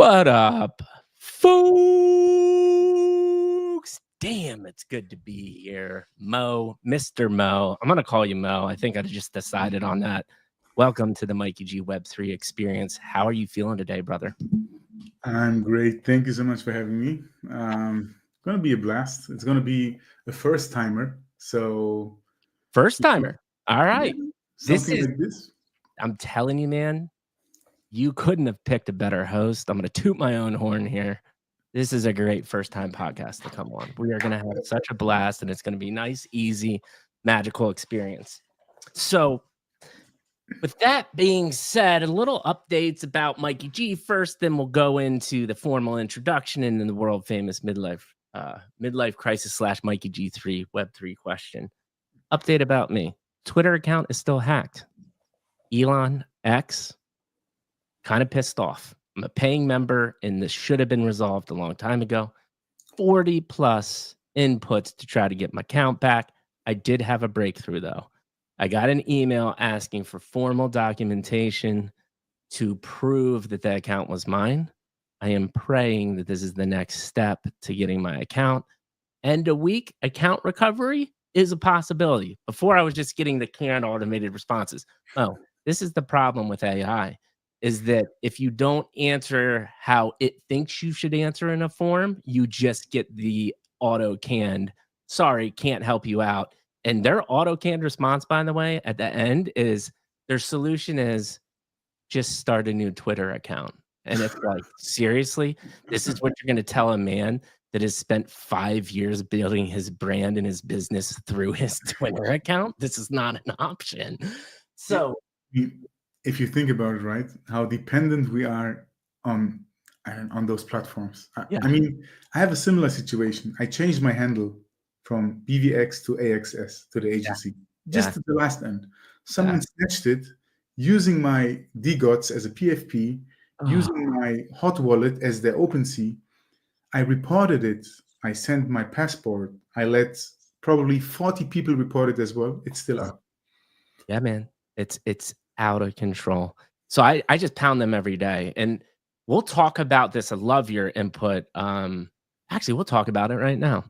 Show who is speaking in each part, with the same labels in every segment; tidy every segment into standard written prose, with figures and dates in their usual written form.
Speaker 1: What up, folks? Damn, it's good to be here. Mo, Mr. Mo. I'm going to call you Mo. I think I just decided on that. Welcome to the Mikey G Web3 experience. How are you feeling today, brother?
Speaker 2: I'm great. Thank you so much for having me. It's going to be a blast. It's going to be a first timer. So,
Speaker 1: First timer. All right.
Speaker 2: yeah,
Speaker 1: This
Speaker 2: something
Speaker 1: is,
Speaker 2: like this.
Speaker 1: I'm telling you, man, you couldn't have picked a better host. I'm going to toot my own horn here. This is a great first time podcast to come on. We are going to have such a blast, and it's going to be nice, easy, magical experience. So, with that being said, a little updates about Mikey G first, then we'll go into the formal introduction and then the world famous midlife crisis / Mikey G3 Web3 question. Update about me. Twitter account is still hacked. Elon X, kind of pissed off. I'm a paying member, and this should have been resolved a long time ago. 40 plus inputs to try to get my account back. I did have a breakthrough, though. I got an email asking for formal documentation to prove that the account was mine. I am praying that this is the next step to getting my account. End of week account recovery is a possibility. Before, I was just getting the canned automated responses. Oh, this is the problem with AI, is that if you don't answer how it thinks you should answer in a form, you just get the auto canned, sorry, can't help you out. And their auto canned response, by the way, at the end is their solution is just start a new Twitter account. And it's like, seriously, this is what you're going to tell a man that has spent 5 years building his brand and his business through his Twitter account? This is not an option. So,
Speaker 2: if you think about it, right, how dependent we are on those platforms. I mean, I have a similar situation. I changed my handle from BVX to AXS to the agency, just at the last end. Someone snatched it using my DGOTS as a PFP, using my hot wallet as their OpenSea. I reported it. I sent my passport. I let probably 40 people report it as well. It's still up.
Speaker 1: Yeah, man. It's out of control. So I just pound them every day. And we'll talk about this. I love your input. Actually, we'll talk about it right now.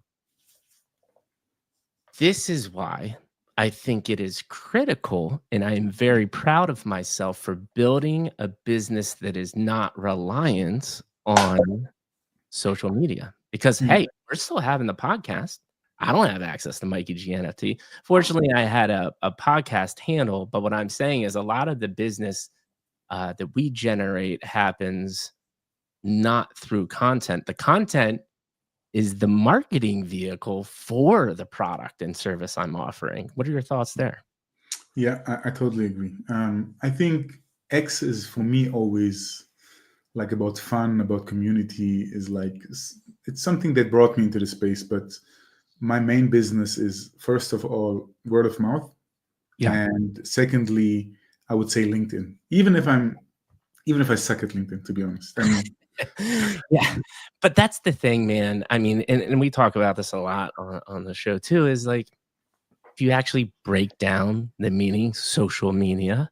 Speaker 1: This is why I think it is critical, and I am very proud of myself for building a business that is not reliant on social media. Because, hey, we're still having the podcast. I don't have access to Mikey G NFT. Fortunately, I had a podcast handle, but what I'm saying is a lot of the business that we generate happens not through content. The content is the marketing vehicle for the product and service I'm offering. What are your thoughts there?
Speaker 2: Yeah, I totally agree. I think X is for me always like about fun, about community, is like it's something that brought me into the space. But my main business is first of all word of mouth, and secondly, I would say LinkedIn. Even if I suck at LinkedIn, to be honest. I mean,
Speaker 1: yeah, but that's the thing, man. I mean, and we talk about this a lot on the show too, is like, if you actually break down the meaning social media,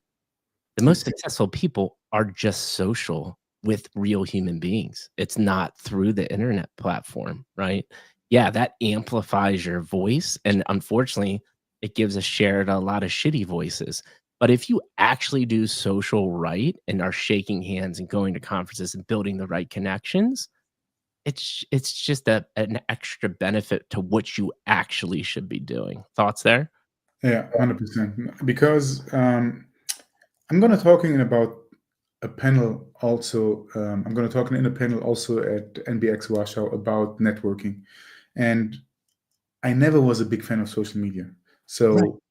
Speaker 1: the most successful people are just social with real human beings. It's not through the internet platform, right? Yeah, that amplifies your voice. And unfortunately, it gives a share to a lot of shitty voices. But if you actually do social right and are shaking hands and going to conferences and building the right connections, it's just an extra benefit to what you actually should be doing. Thoughts there?
Speaker 2: Yeah, 100%. Because I'm going to talking about a panel also. I'm going to talk in a panel also at NBX Warsaw about networking, and I never was a big fan of social media. So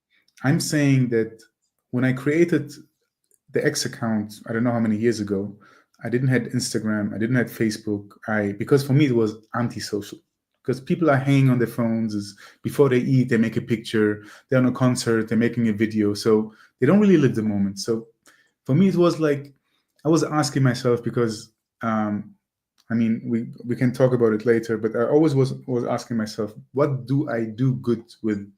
Speaker 2: I'm saying that when I created the X account, I don't know how many years ago, I didn't have Instagram, I didn't have Facebook. Because for me it was antisocial. Because people are hanging on their phones before they eat, they make a picture, they're on a concert, they're making a video. So they don't really live the moment. So for me, it was like, I was asking myself because, I mean, we can talk about it later, but I always was asking myself, what do I do good with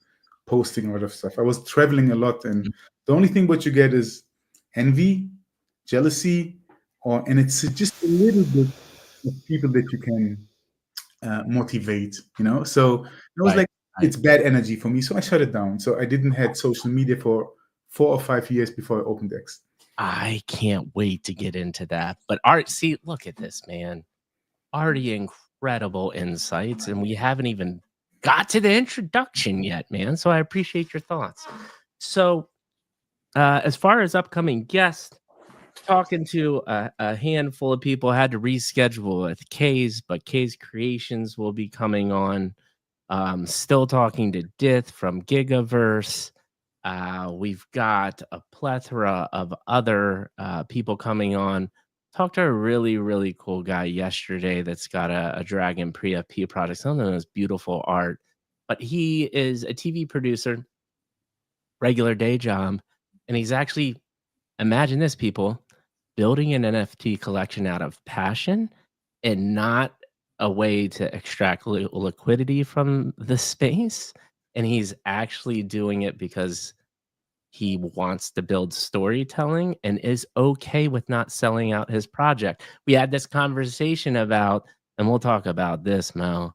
Speaker 2: posting a lot of stuff? I was traveling a lot, and the only thing what you get is envy, jealousy, and it's just a little bit of people that you can motivate, So I was
Speaker 1: Right.
Speaker 2: like,
Speaker 1: Right.
Speaker 2: it's bad energy for me, so I shut it down. So I didn't had social media for 4 or 5 years before I opened X.
Speaker 1: I can't wait to get into that. But Art, see, look at this, man. Already incredible insights, and we haven't even got to the introduction yet, man. So I appreciate your thoughts. So, as far as upcoming guests, talking to a handful of people, had to reschedule with K's, but K's Creations will be coming on. Still talking to Dith from Gigaverse. We've got a plethora of other people coming on. Talked to a really, really cool guy yesterday that's got a Dragon pre-FP product. Some of them is beautiful art, but he is a TV producer, regular day job, and he's actually, imagine this, people, building an NFT collection out of passion and not a way to extract liquidity from the space. And he's actually doing it because he wants to build storytelling and is okay with not selling out his project. We had this conversation about, and we'll talk about this, Mo.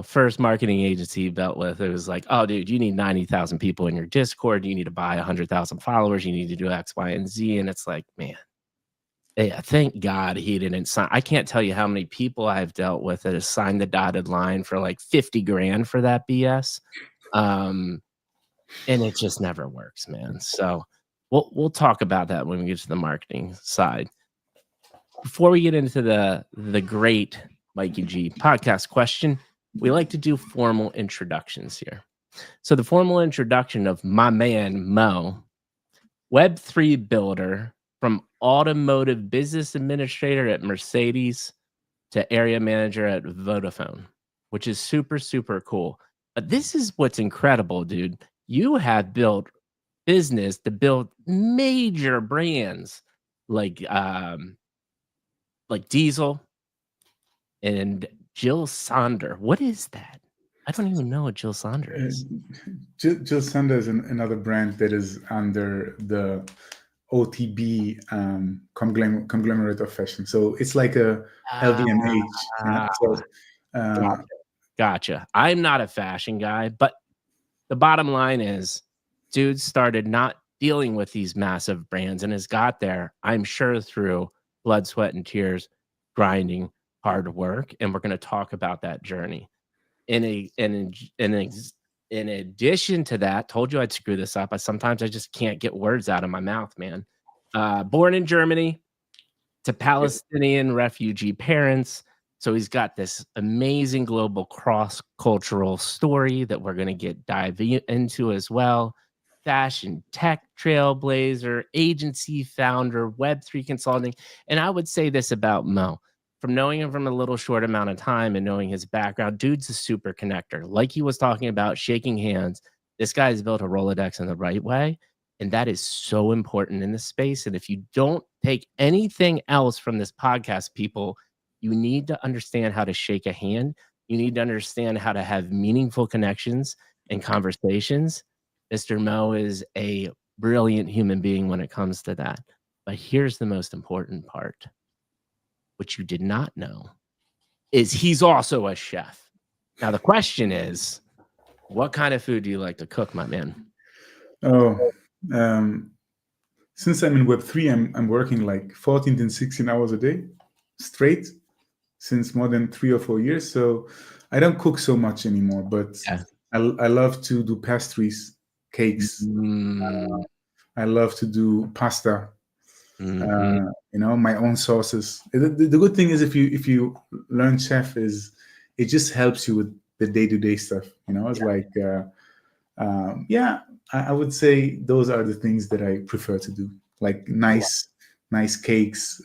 Speaker 1: First marketing agency you built with, it was like, oh, dude, you need 90,000 people in your Discord. You need to buy 100,000 followers. You need to do X, Y, and Z. And it's like, man, yeah, thank God he didn't sign. I can't tell you how many people I've dealt with that have signed the dotted line for like 50 grand for that BS. And it just never works, man. So we'll talk about that when we get to the marketing side. Before we get into the great Mikey G podcast question, we like to do formal introductions here. So the formal introduction of my man Mo, Web3 builder from automotive business administrator at Mercedes to area manager at Vodafone, which is super, super cool. But this is what's incredible, dude. You have built business to build major brands like Diesel and Jill Sonder. What is that? I don't even know what Jill Sonder
Speaker 2: Uh,
Speaker 1: is.
Speaker 2: Jill Sander is another brand that is under the OTB conglomerate of fashion. So it's like a LVMH.
Speaker 1: Ah,
Speaker 2: So uh,
Speaker 1: gotcha. I'm not a fashion guy, but the bottom line is, dude started not dealing with these massive brands and has got there, I'm sure, through blood, sweat, and tears, grinding, hard work. And we're going to talk about that journey. In addition to that, told you I'd screw this up. Sometimes I just can't get words out of my mouth, man. Born in Germany to Palestinian refugee parents. So he's got this amazing global cross-cultural story that we're going to dive into as well. Fashion tech trailblazer, agency founder, Web3 consulting. And I would say this about Mo. From knowing him from a little short amount of time and knowing his background, dude's a super connector. Like he was talking about shaking hands, this guy's built a Rolodex in the right way. And that is so important in this space. And if you don't take anything else from this podcast, people, you need to understand how to shake a hand. You need to understand how to have meaningful connections and conversations. Mr. Mo is a brilliant human being when it comes to that. But here's the most important part, which you did not know, is he's also a chef. Now, the question is, what kind of food do you like to cook, my man?
Speaker 2: oh, um, since I'm in Web3, I'm working like 14 and 16 hours a day straight since more than 3 or 4 years. So I don't cook so much anymore, but
Speaker 1: Yeah.
Speaker 2: I love to do pastries, cakes.
Speaker 1: Mm,
Speaker 2: I love to do pasta.
Speaker 1: mhm.
Speaker 2: My own sauces. The good thing is if you learn chef is it just helps you with the day-to-day stuff. It's like yeah, I would say those are the things that I prefer to do, like nice cakes,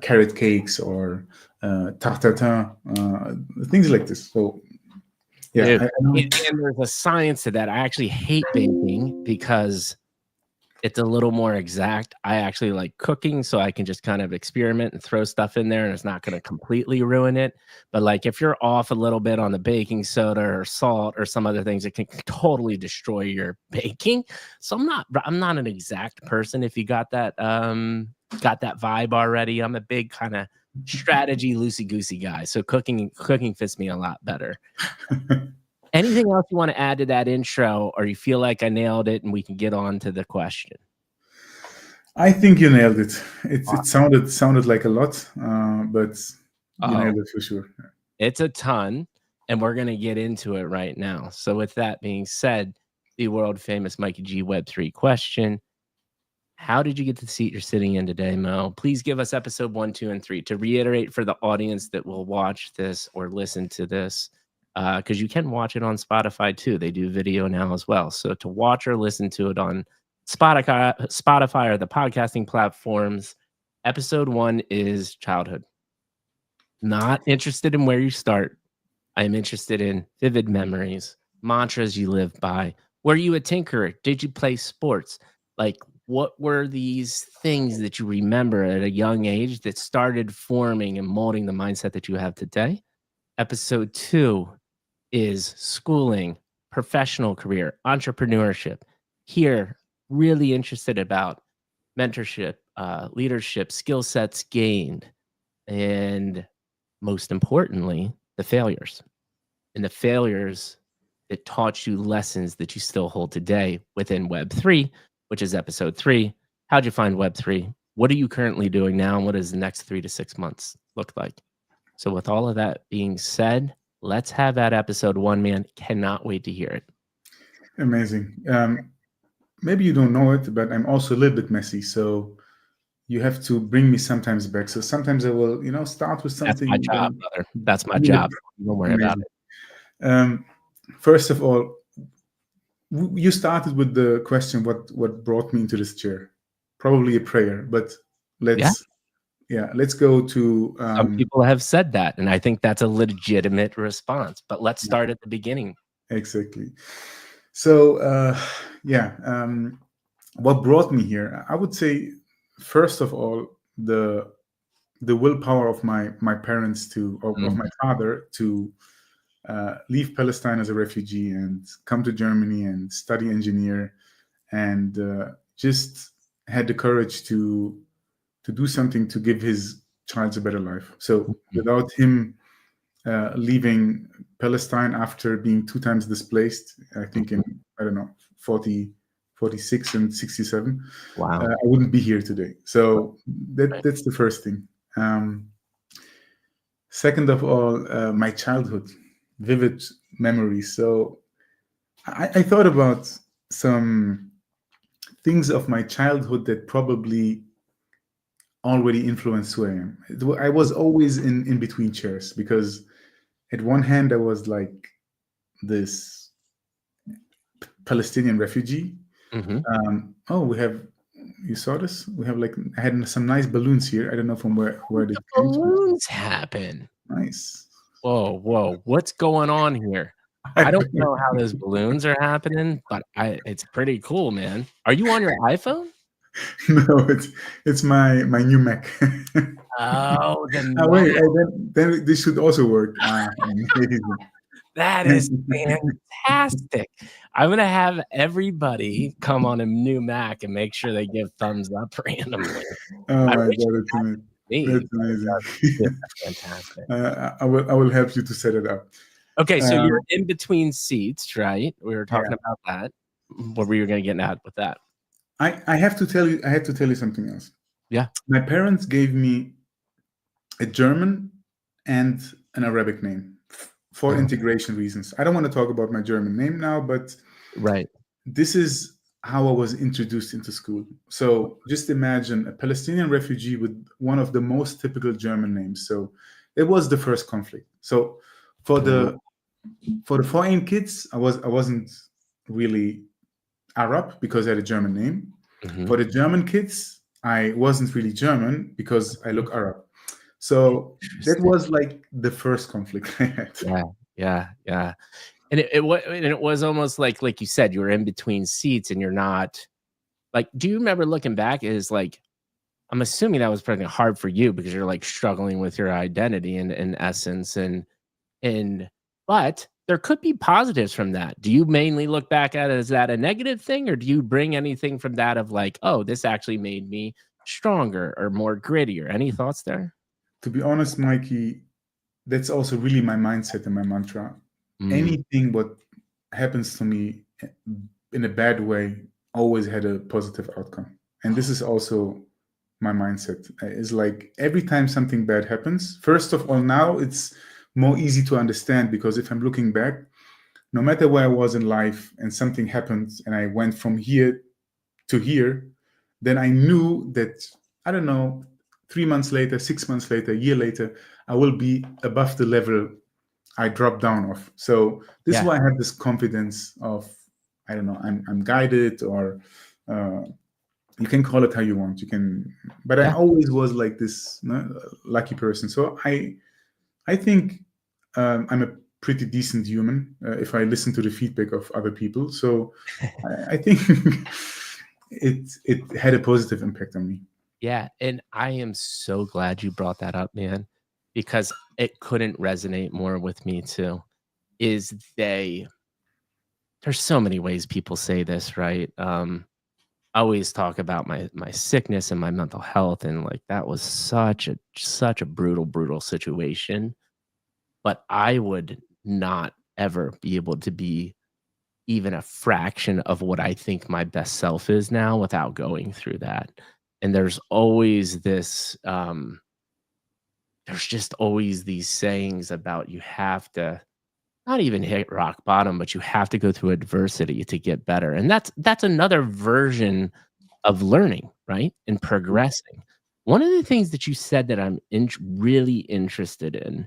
Speaker 2: carrot cakes, or tarte tatin, things like this. So yeah,
Speaker 1: Dude,
Speaker 2: I don't.
Speaker 1: and there's a science to that. I actually hate baking because it's a little more exact. I actually like cooking, so I can just kind of experiment and throw stuff in there, and it's not gonna completely ruin it. But, like, if you're off a little bit on the baking soda or salt or some other things, it can totally destroy your baking. So I'm not an exact person if you got that, got that vibe already. I'm a big kind of strategy loosey-goosey guy, so cooking fits me a lot better. Anything else you want to add to that intro, or you feel like I nailed it and we can get on to the question?
Speaker 2: I think you nailed it. It
Speaker 1: Awesome.
Speaker 2: sounded like a lot, but you nailed
Speaker 1: Oh,
Speaker 2: it for sure.
Speaker 1: it's a ton, and we're gonna get into it right now. So with that being said, the world famous Mikey G Web3 question. How did you get to the seat you're sitting in today, Mo? Please give us episode 1, 2, and 3. To reiterate for the audience that will watch this or listen to this, because you can watch it on Spotify too. They do video now as well. So to watch or listen to it on Spotify or the podcasting platforms, episode 1 is childhood. Not interested in where you start. I am interested in vivid memories, mantras you live by. Were you a tinkerer? Did you play sports? Like, what were these things that you remember at a young age that started forming and molding the mindset that you have today? Episode 2 is schooling, professional career, entrepreneurship. Here, really interested about mentorship, leadership, skill sets gained, and most importantly, the failures. And the failures that taught you lessons that you still hold today within Web3, which is episode 3. How'd you find Web3? What are you currently doing now? And what does the next 3 to 6 months look like? So, with all of that being said, let's have that episode 1, man. Cannot wait to hear it.
Speaker 2: Amazing. Maybe you don't know it, but I'm also a little bit messy. So you have to bring me sometimes back. So sometimes I will, start with
Speaker 1: That's
Speaker 2: something.
Speaker 1: my job,
Speaker 2: Then
Speaker 1: brother. That's my
Speaker 2: really
Speaker 1: job. Don't worry about
Speaker 2: amazing.
Speaker 1: it.
Speaker 2: First of all, you started with the question, what brought me into this chair? Probably a prayer, but
Speaker 1: Yeah.
Speaker 2: let's go to
Speaker 1: Some people have said that, and I think that's a legitimate response. But let's start at the beginning.
Speaker 2: exactly. So what brought me here? I would say, first of all, the willpower of my parents of my father to leave Palestine as a refugee and come to Germany and study engineer, and just had the courage to do something to give his child a better life. So without him leaving Palestine after being 2 times displaced, I think in, I don't know, 46 and 67,
Speaker 1: Wow.
Speaker 2: I wouldn't be here today. So that's the first thing. Second of all, my childhood, vivid memories. So I thought about some things of my childhood that probably already influenced who I am. I was always in between chairs, because at one hand I was like this Palestinian refugee. You saw this? We have I had some nice balloons here. I don't know from where they
Speaker 1: The
Speaker 2: came from.
Speaker 1: balloons happen.
Speaker 2: Nice.
Speaker 1: Whoa. What's going on here? I don't know how those balloons are happening, but it's pretty cool, man. Are you on your iPhone?
Speaker 2: No, it's my new Mac.
Speaker 1: Oh, the
Speaker 2: Wait,
Speaker 1: Mac.
Speaker 2: then this should also work. Amazing.
Speaker 1: That is fantastic. I'm gonna have everybody come on a new Mac and make sure they give thumbs up randomly.
Speaker 2: Oh
Speaker 1: I
Speaker 2: my
Speaker 1: wish
Speaker 2: God,
Speaker 1: it
Speaker 2: that's amazing.
Speaker 1: me,
Speaker 2: That's
Speaker 1: but it
Speaker 2: amazing.
Speaker 1: doesn't. Yeah, that's fantastic.
Speaker 2: I will help you to set it up.
Speaker 1: Okay, so you're in between seats, right? We were talking
Speaker 2: Yeah.
Speaker 1: about that. What were you gonna get at with that?
Speaker 2: I have to tell you. I had to tell you something else.
Speaker 1: Yeah.
Speaker 2: My parents gave me a German and an Arabic name for integration reasons. I don't want to talk about my German name now, but
Speaker 1: Right.
Speaker 2: this is how I was introduced into school. So just imagine a Palestinian refugee with one of the most typical German names. So it was the first conflict. So for the foreign kids, I wasn't really Arab because I had a German name. For the German kids, I wasn't really German because I look Arab. So that was like the first conflict I had.
Speaker 1: Yeah. And it was almost like you said, you were in between seats and you're not like, do you remember looking back is like, I'm assuming that was pretty hard for you because you're like struggling with your identity in essence but there could be positives from that. Do you mainly look back at it as that a negative thing, or do you bring anything from that of like, oh, this actually made me stronger or more grittier. Any thoughts there?
Speaker 2: To be honest, Mikey, that's also really my mindset and my mantra.
Speaker 1: Mm,
Speaker 2: Anything what happens to me in a bad way always had a positive outcome. And this is also my mindset. Is like every time something bad happens, first of all, now it's more easy to understand, because if I'm looking back, no matter where I was in life and something happened and I went from here to here, then I knew that, I don't know, 3 months later, 6 months later, a year later, I will be above the level I dropped down off. So this is
Speaker 1: yeah,
Speaker 2: why I have this confidence of, I don't know, I'm guided, or uh, you can call it how you want. You can, but I
Speaker 1: yeah.
Speaker 2: always was like this, lucky person. So I think I'm a pretty decent human if I listen to the feedback of other people. So I think it had a positive impact on me.
Speaker 1: Yeah, and I am so glad you brought that up, man, because it couldn't resonate more with me too. Is they there's so many ways people say this, right? I always talk about my sickness and my mental health, and like that was such a brutal situation. But I would not ever be able to be even a fraction of what I think my best self is now without going through that. And there's just always these sayings about you have to not even hit rock bottom, but you have to go through adversity to get better. And that's another version of learning, right? And progressing. One of the things that you said that I'm really interested in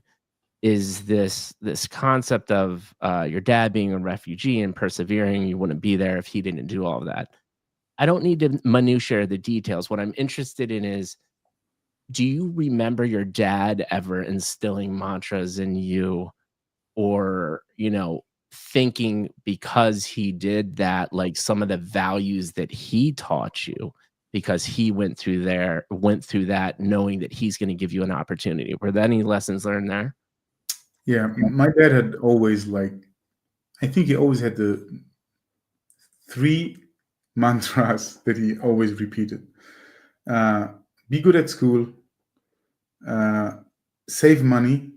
Speaker 1: is this concept of your dad being a refugee and persevering. You wouldn't be there if he didn't do all of that. I don't need to minutiae the details. What I'm interested in is, do you remember your dad ever instilling mantras in you, or thinking because he did that, like some of the values that he taught you, because he went through that, knowing that he's going to give you an opportunity? Were there any lessons learned there?
Speaker 2: Yeah, my dad had always like, I think he always had the three mantras that he always repeated. Uh, be good at school, uh, save money.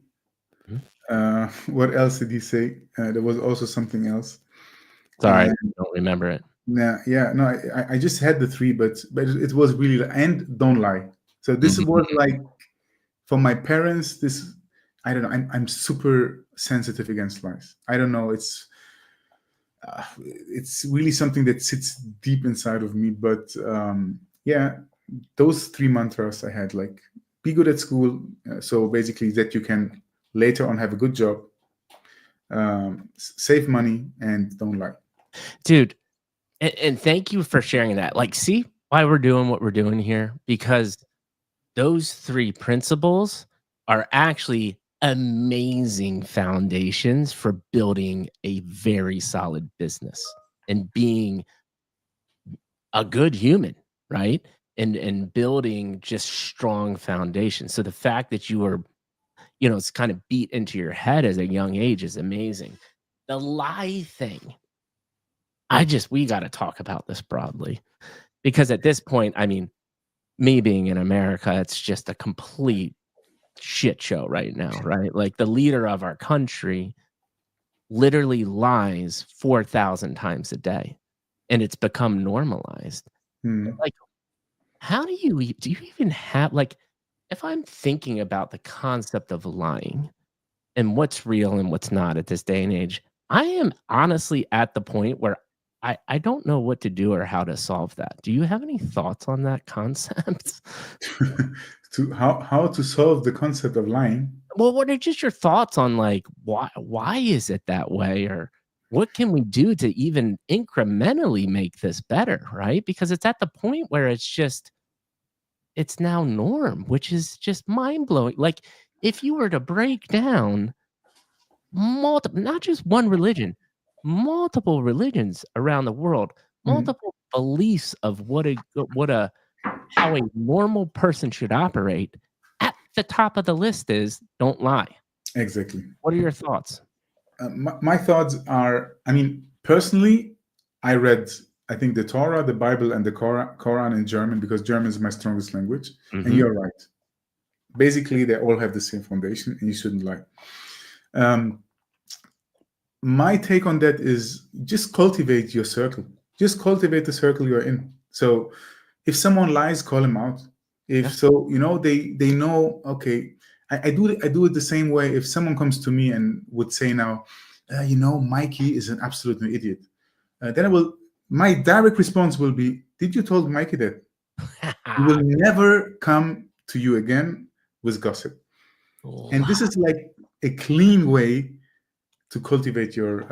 Speaker 1: Mhm.
Speaker 2: What else did he say? There was also something else.
Speaker 1: Sorry, I
Speaker 2: And
Speaker 1: don't remember it.
Speaker 2: yeah, no, I just had the three, but it was really, and don't lie. So this
Speaker 1: Mhm.
Speaker 2: was like, for my parents, this, I don't know. I'm super sensitive against lies. I don't know. It's really something that sits deep inside of me. But yeah, those three mantras I had, like, be good at school, so basically that you can later on have a good job, save money, and don't lie.
Speaker 1: Dude, and thank you for sharing that. Like, see why we're doing what we're doing here? Because those 3 principles are actually amazing foundations for building a very solid business and being a good human, right? And building just strong foundation. So the fact that you were, it's kind of beat into your head as a young age is amazing. The lie thing, we got to talk about this broadly, because at this point, I mean, me being in America, it's just a complete shit show right now, right? Like the leader of our country literally lies 4,000 times a day, and it's become normalized.
Speaker 2: Hmm.
Speaker 1: Like, how do you even have, like, if I'm thinking about the concept of lying and what's real and what's not at this day and age, I am honestly at the point where I don't know what to do or how to solve that. Do you have any thoughts on that concept?
Speaker 2: To how to solve the concept of lying.
Speaker 1: Well, what are just your thoughts on, like, why is it that way, or what can we do to even incrementally make this better, right? Because it's at the point where it's now norm, which is just mind-blowing. Like, if you were to break down multiple, not just one religion, multiple religions around the world,
Speaker 2: Mhm.
Speaker 1: multiple beliefs of what a how a normal person should operate, at the top of the list is don't lie.
Speaker 2: Exactly.
Speaker 1: What are your thoughts?
Speaker 2: My thoughts are, I mean, personally, I read I think the Torah, the Bible, and the Quran in German, because German is my strongest language. And
Speaker 1: Mm-hmm.
Speaker 2: you're right. Basically, they all have the same foundation, and you shouldn't lie. My take on that is just cultivate your circle. Just cultivate the circle you're in. So if someone lies, call him out. If
Speaker 1: Yeah.
Speaker 2: so, they know. Okay, I do it the same way. If someone comes to me and would say now, Mikey is an absolute idiot, then my direct response will be, did you told Mikey that? He will never come to you again with gossip. And this is like a clean way to cultivate your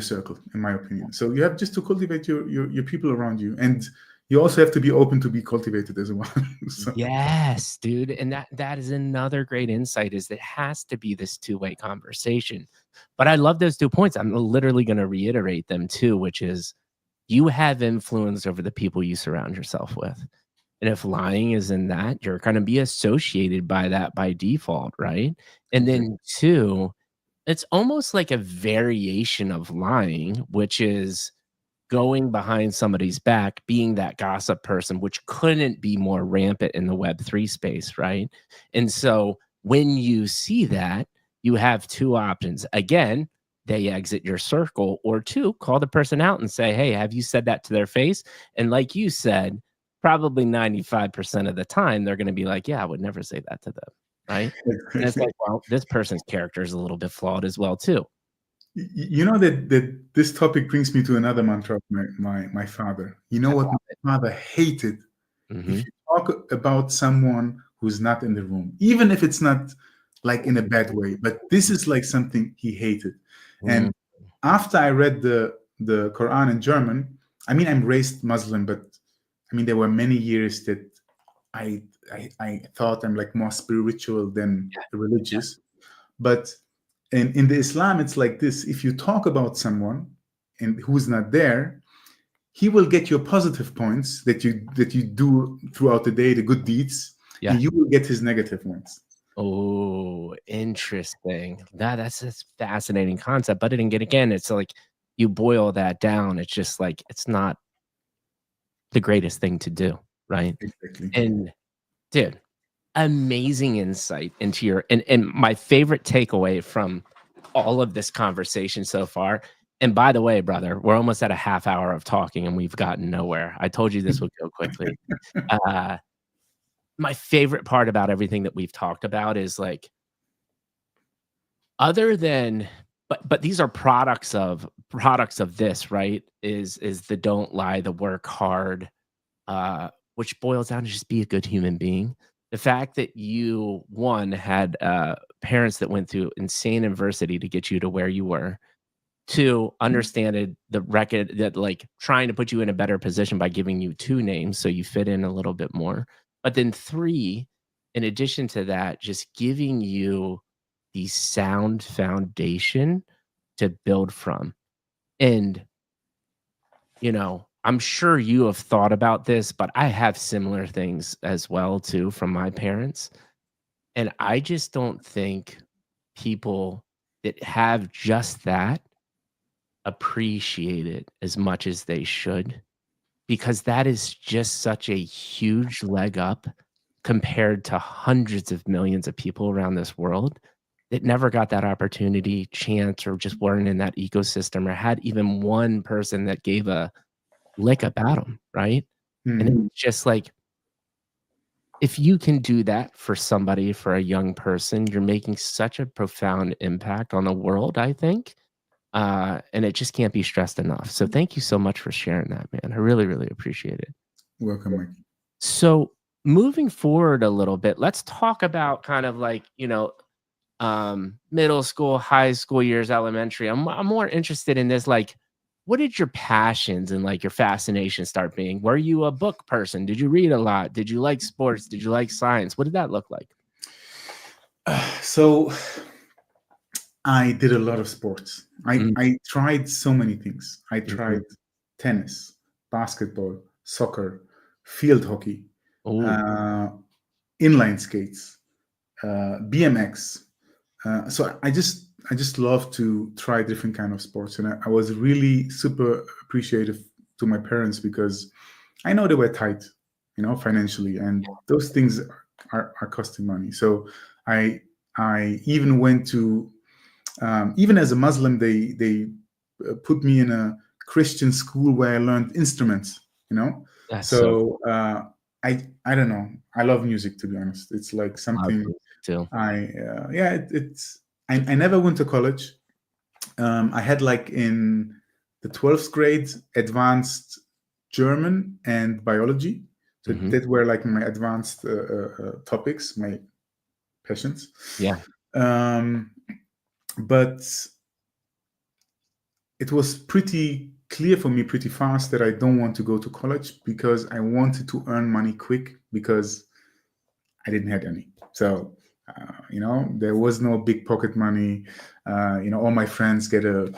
Speaker 2: circle, in my opinion. So you have just to cultivate your people around you, and you also have to be open to be cultivated as well. So,
Speaker 1: Yes, dude. And that is another great insight, is it has to be this two-way conversation. But I love those 2 points. I'm literally going to reiterate them too, which is you have influence over the people you surround yourself with. And if lying is in that, you're going to be associated by that by default, right? And
Speaker 2: exactly.
Speaker 1: then two, it's almost like a variation of lying, which is going behind somebody's back, being that gossip person, which couldn't be more rampant in the Web3 space, right? And so when you see that, you have two options. Again, they exit your circle, or two, call the person out and say, hey, have you said that to their face? And like you said, probably 95% of the time, they're going to be like, yeah, I would never say that to them, right? And it's like, well, this person's character is a little bit flawed as well, too.
Speaker 2: You know that this topic brings me to another mantra of my father. You know
Speaker 1: I
Speaker 2: what
Speaker 1: love
Speaker 2: my father hated?
Speaker 1: it.
Speaker 2: If
Speaker 1: Mhm.
Speaker 2: you talk about someone who's not in the room, even if it's not like in a bad way, but this is like something he hated.
Speaker 1: Mm,
Speaker 2: And after I read the Quran in German, I mean, I'm raised Muslim, but I mean, there were many years that I thought I'm like more spiritual than
Speaker 1: yeah, yeah.
Speaker 2: religious. But in the Islam, it's like this: if you talk about someone and who's not there, he will get your positive points that you do throughout the day, the good deeds,
Speaker 1: Yeah.
Speaker 2: and you will get his negative ones.
Speaker 1: Oh, interesting. That's a fascinating concept. But again, it's like you boil that down. It's just like it's not the greatest thing to do, right?
Speaker 2: Exactly.
Speaker 1: And dude, amazing insight into your and my favorite takeaway from all of this conversation so far. And by the way, brother, we're almost at a half hour of talking and we've gotten nowhere. I told you this would go quickly. Uh, my favorite part about everything that we've talked about is like, other than but these are products of this, right? Is the don't lie, the work hard, which boils down to just be a good human being. The fact that you, one, had, parents that went through insane adversity to get you to where you were. Two, understanded the record that, like, trying to put you in a better position by giving you 2 names so you fit in a little bit more. But then 3, in addition to that, just giving you the sound foundation to build from. And, I'm sure you have thought about this, but I have similar things as well too from my parents. And I just don't think people that have just that appreciate it as much as they should, because that is just such a huge leg up compared to hundreds of millions of people around this world that never got that opportunity, chance, or just weren't in that ecosystem or had even one person that gave a lick about them, right? And
Speaker 2: Mhm.
Speaker 1: it's just like, if you can do that for somebody, for a young person, you're making such a profound impact on the world, I think. And it just can't be stressed enough. So thank you so much for sharing that, man. I really, really appreciate it.
Speaker 2: Welcome, Mike.
Speaker 1: So moving forward a little bit, let's talk about kind of like, middle school, high school years, elementary. I'm more interested in this, like, what did your passions and like your fascination start being? Were you a book person? Did you read a lot? Did you like sports? Did you like science? What did that look like?
Speaker 2: So I did a lot of sports. I,
Speaker 1: Mm,
Speaker 2: I tried so many things. I
Speaker 1: mhm.
Speaker 2: tried tennis, basketball, soccer, field hockey,
Speaker 1: Ooh,
Speaker 2: uh, inline skates, BMX. So I just love to try different kind of sports, and I was really super appreciative to my parents because I know they were tight, financially, and those things are costing money. So I even went to, even as a Muslim, they put me in a Christian school where I learned instruments.
Speaker 1: That's so
Speaker 2: So
Speaker 1: cool.
Speaker 2: I don't know. I love music, to be honest. It's like
Speaker 1: I love
Speaker 2: something
Speaker 1: music too.
Speaker 2: it's I never went to college. I had like in the 12th grade advanced German and biology. So
Speaker 1: Hmm.
Speaker 2: that were like my advanced topics, my passions.
Speaker 1: Yeah,
Speaker 2: Um, but it was pretty clear for me pretty fast that I don't want to go to college because I wanted to earn money quick because I didn't have any. So, there was no big pocket money. All my friends get a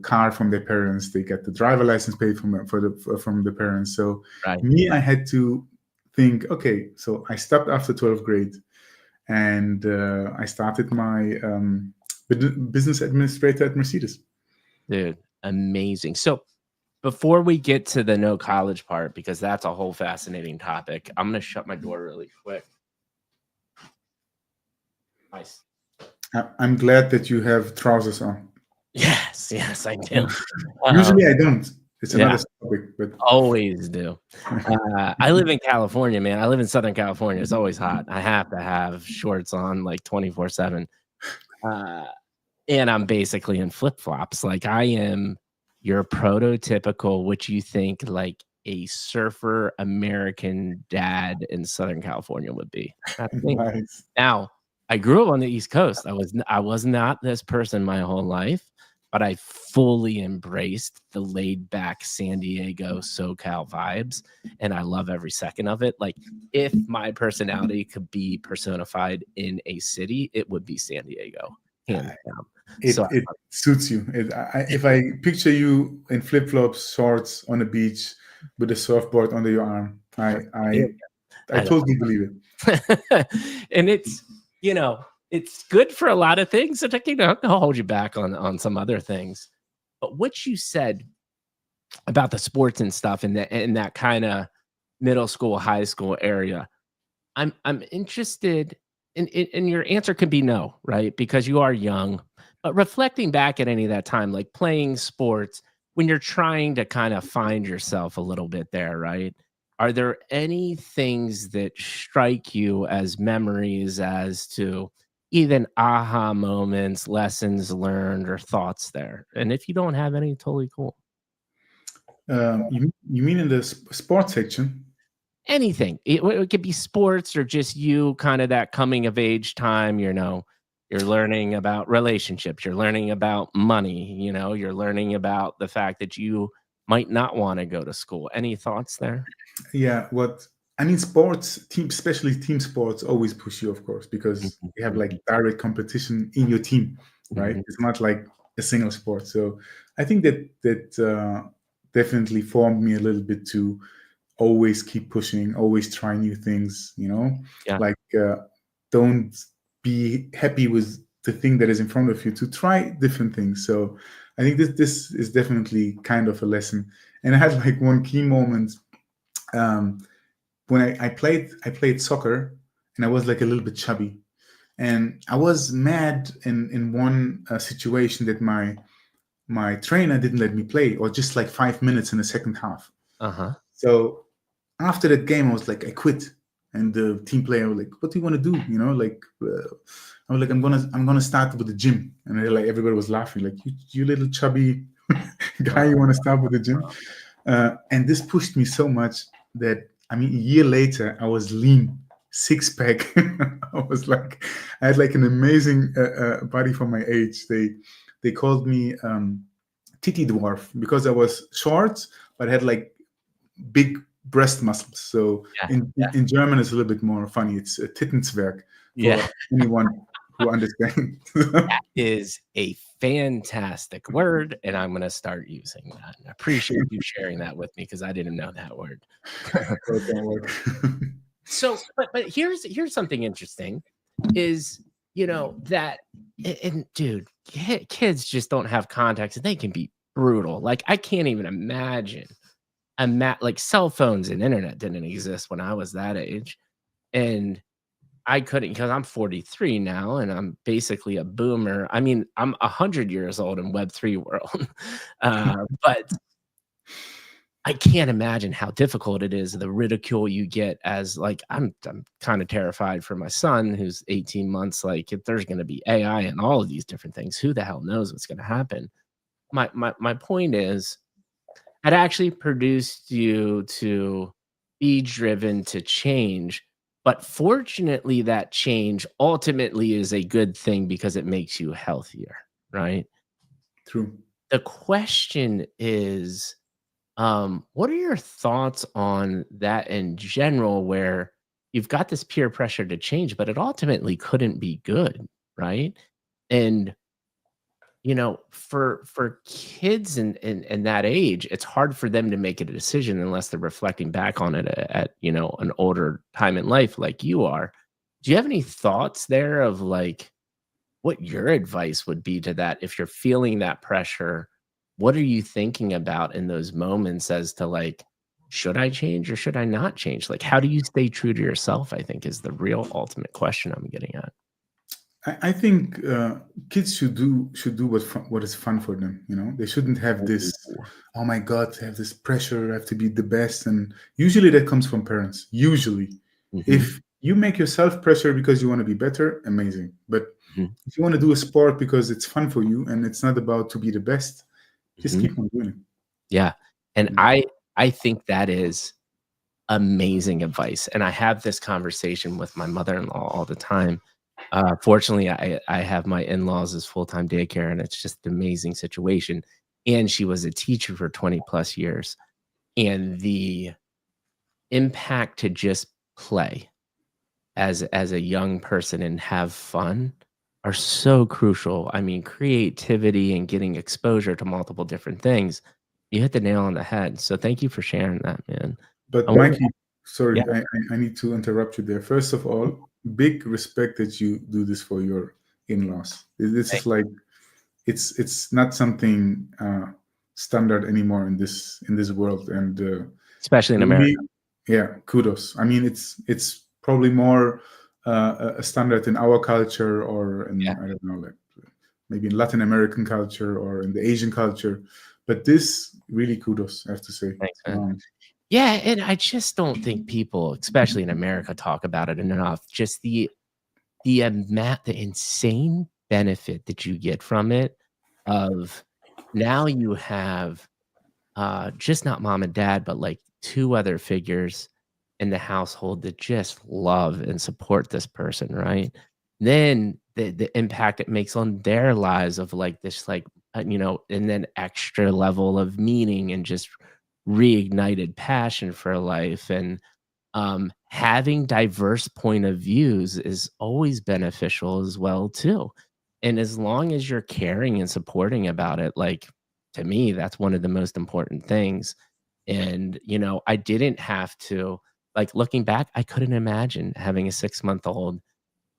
Speaker 2: car from their parents. They get the driver license paid from the parents. So
Speaker 1: right.
Speaker 2: me, I had to think. Okay, so I stopped after 12th grade, and I started my business administrator at Mercedes.
Speaker 1: Dude, amazing. So before we get to the no college part, because that's a whole fascinating topic, I'm going to shut my door really quick. Nice.
Speaker 2: I'm glad that you have trousers on.
Speaker 1: Yes, I do.
Speaker 2: Usually I don't. It's
Speaker 1: Yeah,
Speaker 2: another topic, but
Speaker 1: always do. I live in California, man. I live in Southern California. It's always hot. I have to have shorts on like 24/7. Uh, and I'm basically in flip-flops. Like I am your prototypical, what you think like a surfer American dad in Southern California would be. That's me.
Speaker 2: nice.
Speaker 1: Now, I grew up on the East Coast. I was not this person my whole life, but I fully embraced the laid back San Diego SoCal vibes, and I love every second of it. Like if my personality could be personified in a city, it would be San Diego, hands down. So
Speaker 2: It suits you. If I picture you in flip flops, shorts on the beach with a surfboard under your arm, I
Speaker 1: I
Speaker 2: totally believe it.
Speaker 1: and it's, it's good for a lot of things. So I'll hold you back on some other things. But what you said about the sports and stuff in that kind of middle school, high school area, I'm interested in your answer could be no, right? Because you are young. But reflecting back at any of that time, like playing sports, when you're trying to kind of find yourself a little bit there, right? Are there any things that strike you as memories as to even aha moments, lessons learned, or thoughts there? And if you don't have any, totally cool.
Speaker 2: You mean in the sports section?
Speaker 1: Anything. It could be sports or just you kind of that coming of age time, you're learning about relationships, you're learning about money, you're learning about the fact that you might not want to go to school. Any thoughts there?
Speaker 2: Yeah. What I mean, sports team, especially team sports, always push you, of course, because
Speaker 1: Mhm,
Speaker 2: you have like
Speaker 1: mhm,
Speaker 2: direct competition in your team, right?
Speaker 1: mhm.
Speaker 2: It's not like a single sport. So I think that definitely formed me a little bit to always keep pushing, always try new things,
Speaker 1: Yeah,
Speaker 2: like don't be happy with the thing that is in front of you, to try different things. So I think this is definitely kind of a lesson. And I had like one key moment um, when I played soccer, and I was like a little bit chubby, and I was mad in one situation that my trainer didn't let me play, or just like 5 minutes in the second half.
Speaker 1: uh-huh.
Speaker 2: So after that game, I was like, I quit. And the team player was like, "What do you want to do?" I was like, "I'm gonna start with the gym." And they're like, everybody was laughing, like, "You little chubby guy, you want to start with the gym?" And this pushed me so much that, I mean, a year later, I was lean, six pack. I had like an amazing body for my age. They called me titty dwarf because I was short, but had like big breast muscles. So
Speaker 1: Yeah,
Speaker 2: in German, it's a little bit more funny. It's a Tittenswerk
Speaker 1: yeah.
Speaker 2: for anyone who understands.
Speaker 1: Is a fantastic word, and I'm gonna start using that. I appreciate you sharing that with me because I didn't know that word.
Speaker 2: That don't work.
Speaker 1: So, but here's something interesting is, that and dude, kids just don't have context and they can be brutal. Like I can't even imagine like cell phones and internet didn't exist when I was that age. And I couldn't, because I'm 43 now and I'm basically a boomer. I mean, I'm 100 years old in Web3 world. But I can't imagine how difficult it is, the ridicule you get as like I'm kind of terrified for my son who's 18 months. Like, if there's going to be AI and all of these different things, who the hell knows what's going to happen? My point is, it actually produced you to be driven to change. But fortunately, that change ultimately is a good thing because it makes you healthier, right?
Speaker 2: True.
Speaker 1: The question is, what are your thoughts on that in general, where you've got this peer pressure to change, but it ultimately couldn't be good, right? And for kids in that age, it's hard for them to make a decision unless they're reflecting back on it at an older time in life like you are. Do you have any thoughts there of like what your advice would be to that if you're feeling that pressure? What are you thinking about in those moments as to like, should I change or should I not change? Like, how do you stay true to yourself, I think, is the real ultimate question I'm getting at.
Speaker 2: I think kids should do what is fun for them. They shouldn't have this.
Speaker 1: Ooh.
Speaker 2: Oh my God, have this pressure. I have to be the best, and usually that comes from parents. Usually,
Speaker 1: Mhm,
Speaker 2: if you make yourself pressure because you want to be better, amazing. But
Speaker 1: mhm,
Speaker 2: if you want to do a sport because it's fun for you and it's not about to be the best, just
Speaker 1: mhm.
Speaker 2: keep on doing it.
Speaker 1: Yeah, and
Speaker 2: Yeah.
Speaker 1: I think that is amazing advice, and I have this conversation with my mother-in-law all the time. Fortunately, I have my in-laws as full-time daycare, and it's just an amazing situation, and she was a teacher for 20 plus years, and the impact to just play as a young person and have fun are so crucial. I mean, creativity and getting exposure to multiple different things. You hit the nail on the head. So thank you for sharing that, man. I
Speaker 2: But
Speaker 1: wanna
Speaker 2: Mikey,
Speaker 1: Yeah,
Speaker 2: sorry, I need to interrupt you there. First of all, big respect that you do this for your in-laws. This
Speaker 1: thank
Speaker 2: is like it's not something standard anymore in this world, and
Speaker 1: especially in
Speaker 2: really,
Speaker 1: America.
Speaker 2: yeah, kudos. I mean, it's probably more a standard in our culture, or
Speaker 1: Yeah,
Speaker 2: in, I don't know, like maybe in Latin American culture or in the Asian culture, but this really kudos, I have to say.
Speaker 1: thanks, man. Yeah, and I just don't think people, especially in America, talk about it enough. Just the insane benefit that you get from it of now you have just not mom and dad, but like two other figures in the household that just love and support this person, right? Then the impact it makes on their lives of like this, like, and then extra level of meaning and just reignited passion for life. And having diverse point of views is always beneficial as well too. And as long as you're caring and supporting about it, like, to me, that's one of the most important things. And I didn't have to, like, looking back, I couldn't imagine having a 6-month-old,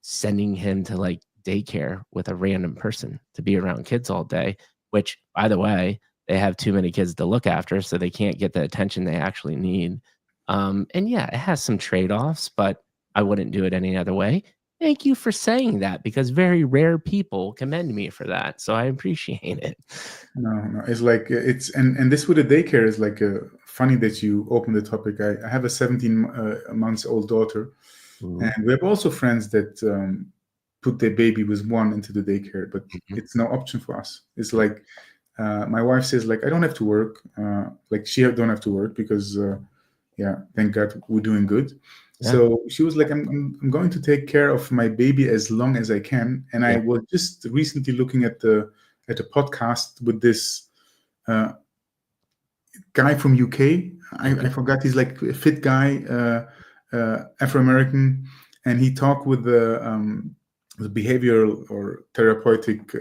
Speaker 1: sending him to, like, daycare with a random person to be around kids all day, which, by the way, they have too many kids to look after, so they can't get the attention they actually need. And yeah, it has some trade-offs, but I wouldn't do it any other way. Thank you for saying that because very rare people commend me for that, so I appreciate it.
Speaker 2: No, no, it's like and this with the daycare is like funny that you open the topic. I have a 17 months old daughter, and
Speaker 1: Mhm,
Speaker 2: we have also friends that put their baby with one into the daycare, but
Speaker 1: mhm,
Speaker 2: it's no option for us. It's
Speaker 1: mhm.
Speaker 2: like my wife says, like, I don't have to work. Like, she don't have to work because yeah, thank God we're doing good.
Speaker 1: Yeah,
Speaker 2: So she was like, I'm going to take care of my baby as long as I can. And
Speaker 1: yeah,
Speaker 2: I was just recently looking at a podcast with this uh, guy from UK. I
Speaker 1: okay,
Speaker 2: forgot, he's like a fit guy, Afro American, and he talked with the behavioral or therapeutic.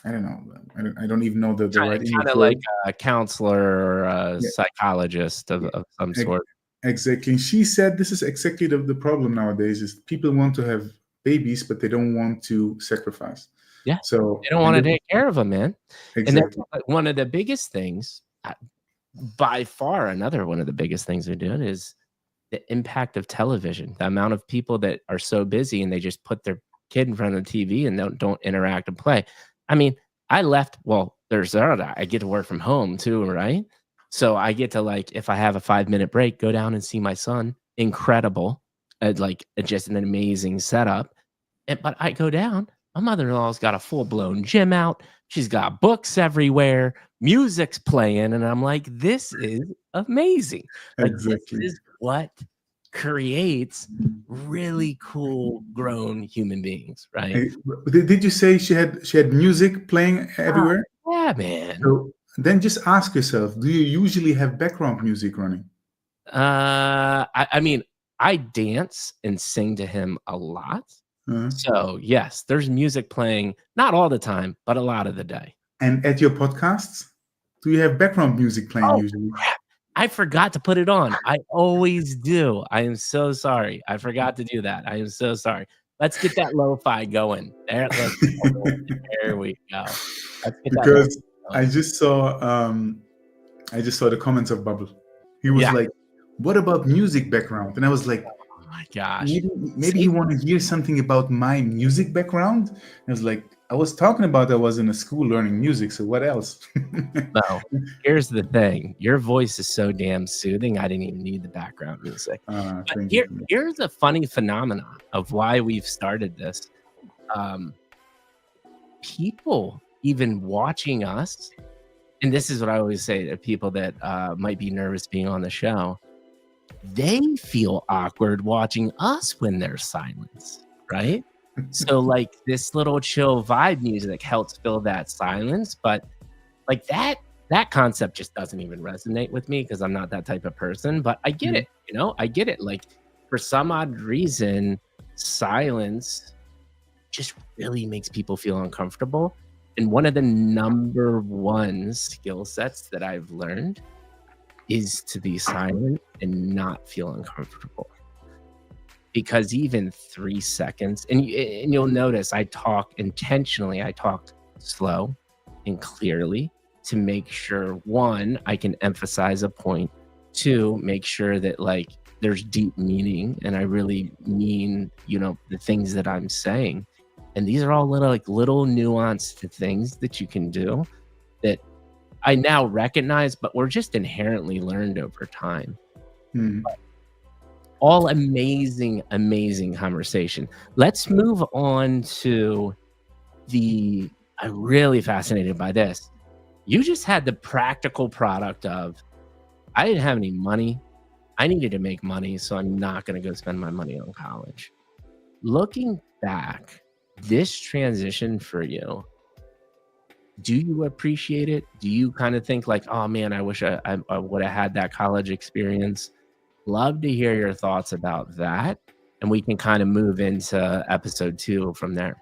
Speaker 2: I don't know. I don't even know the right English
Speaker 1: kinda like
Speaker 2: word.
Speaker 1: a counselor or a
Speaker 2: Yeah,
Speaker 1: psychologist of
Speaker 2: yeah,
Speaker 1: some
Speaker 2: ex-
Speaker 1: sort.
Speaker 2: exactly. And she said this is exactly the problem nowadays: is people want to have babies, but they don't want to sacrifice.
Speaker 1: Yeah,
Speaker 2: So,
Speaker 1: they don't
Speaker 2: and
Speaker 1: wanna
Speaker 2: that,
Speaker 1: take care of them, man, and that's
Speaker 2: exactly.
Speaker 1: one of the biggest things. by far, another one of the biggest things we did is the impact of television. The amount of people that are so busy and they just put their kid in front of the TV and don't interact and play. I mean, I left. Well, there's that. I get to work from home too, right? So I get to, like, if I have a 5-minute break, go down and see my son. Incredible, just an amazing setup. But I go down. My mother-in-law's got a full-blown gym out. She's got books everywhere. Music's playing, and I'm like, this is amazing. Like, this
Speaker 2: Exactly.
Speaker 1: is what creates really cool grown human beings, right?
Speaker 2: Hey, did you say she had music playing
Speaker 1: Ah,
Speaker 2: everywhere?
Speaker 1: yeah, man.
Speaker 2: So then just ask yourself, do you usually have background music running?
Speaker 1: I mean, I dance and sing to him a lot.
Speaker 2: Uh,
Speaker 1: So, yes, there's music playing, not all the time, but a lot of the day.
Speaker 2: and at your podcasts, do you have background music playing
Speaker 1: Oh,
Speaker 2: usually?
Speaker 1: crap. I forgot to put it on. I always do. I am so sorry. I forgot to do that. I am so sorry. Let's get that lo-fi going. There we go. Let's get that lo-fi
Speaker 2: Because I
Speaker 1: going.
Speaker 2: just saw I just saw the comments of Bubble. He was
Speaker 1: Yeah.
Speaker 2: like, "What about music background?" And I was like,
Speaker 1: Oh my gosh.
Speaker 2: maybe
Speaker 1: See?
Speaker 2: you want to hear something about my music background. I was like, I was talking about I was in a school learning music, so what else?
Speaker 1: No. Here's the thing. Your voice is so damn soothing, I didn't even need the background music. But
Speaker 2: Thank you.
Speaker 1: here's a funny phenomenon of why we've started this. Um, People even watching us, and this is what I always say to people that might be nervous being on the show, they feel awkward watching us when there's silence, right? So, like, this little chill vibe music helps fill that silence, but like that concept just doesn't even resonate with me because I'm not that type of person. But I get it, I get it. Like, for some odd reason, silence just really makes people feel uncomfortable. And one of the number one skill sets that I've learned is to be silent and not feel uncomfortable. Because even 3 seconds, and you'll notice I talk intentionally, I talk slow and clearly to make sure, 1, I can emphasize a point, 2, make sure that, like, there's deep meaning and I really mean, the things that I'm saying. And these are all little nuanced things that you can do that I now recognize, but were just inherently learned over time.
Speaker 2: Hmm.
Speaker 1: All amazing, amazing conversation. Let's move on to I'm really fascinated by this. You just had the practical product of, I didn't have any money. I needed to make money, so I'm not going to go spend my money on college. Looking back, this transition for you, do you appreciate it? Do you kind of think like, oh man, I wish I would have had that college experience? Love to hear your thoughts about that. And we can kind of move into episode 2 from there.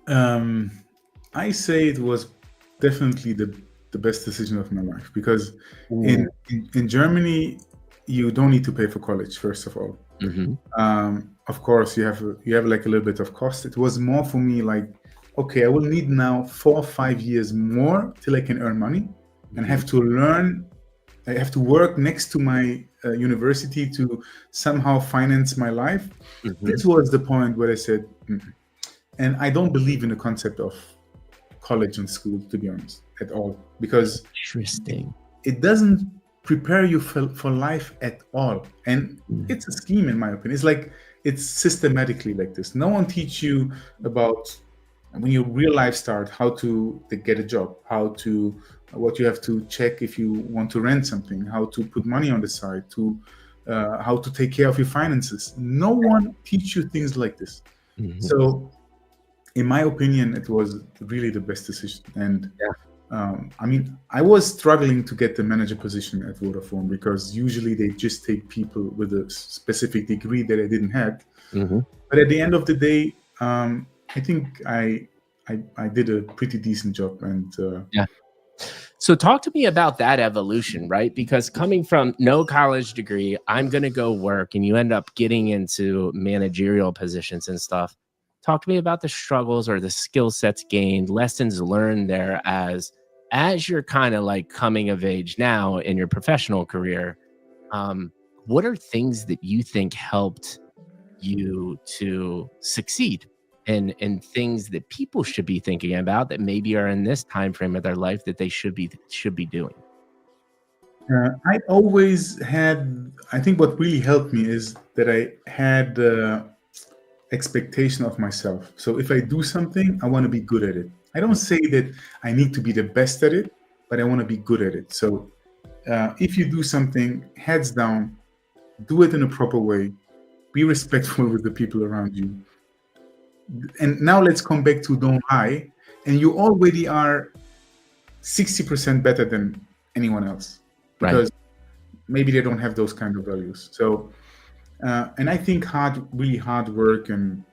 Speaker 2: I say it was definitely the best decision of my life because
Speaker 1: Ooh.
Speaker 2: in Germany you don't need to pay for college, first of all. Of course you have like a little bit of cost. It was more for me like, okay, I will need now 4 or 5 years more till I can earn money and have to learn. I have to work next to my university to somehow finance my life. This was the point where I said, and I don't believe in the concept of college and school, to be honest, at all, because
Speaker 1: Interesting.
Speaker 2: it doesn't prepare you for life at all. And it's a scheme, in my opinion. It's like, it's systematically like this. No one teach you about, when your real life start, how to get a job, what you have to check if you want to rent something, how to put money on the side, how to take care of your finances. No one teach you things like this. So in my opinion, it was really the best decision. And I mean, I was struggling to get the manager position at Vodafone because usually they just take people with a specific degree that I didn't have. But at the end of the day, I think I did a pretty decent job. And
Speaker 1: So talk to me about that evolution, right? Because coming from no college degree, I'm going to go work, and you end up getting into managerial positions and stuff. Talk to me about the struggles or the skill sets gained, lessons learned there as as you're kind of like coming of age now in your professional career, what are things that you think helped you to succeed, and things that people should be thinking about that maybe are in this time frame of their life that they should be doing?
Speaker 2: I always had, I think what really helped me is that I had expectation of myself. So if I do something, I want to be good at it. I don't say that I need to be the best at it, but I want to be good at it. So if you do something, heads down, do it in a proper way, be respectful with the people around you. And now let's come back to don't lie. And you already are 60% better than anyone else,
Speaker 1: Right.
Speaker 2: because maybe they don't have those kind of values. So, and I think really hard work and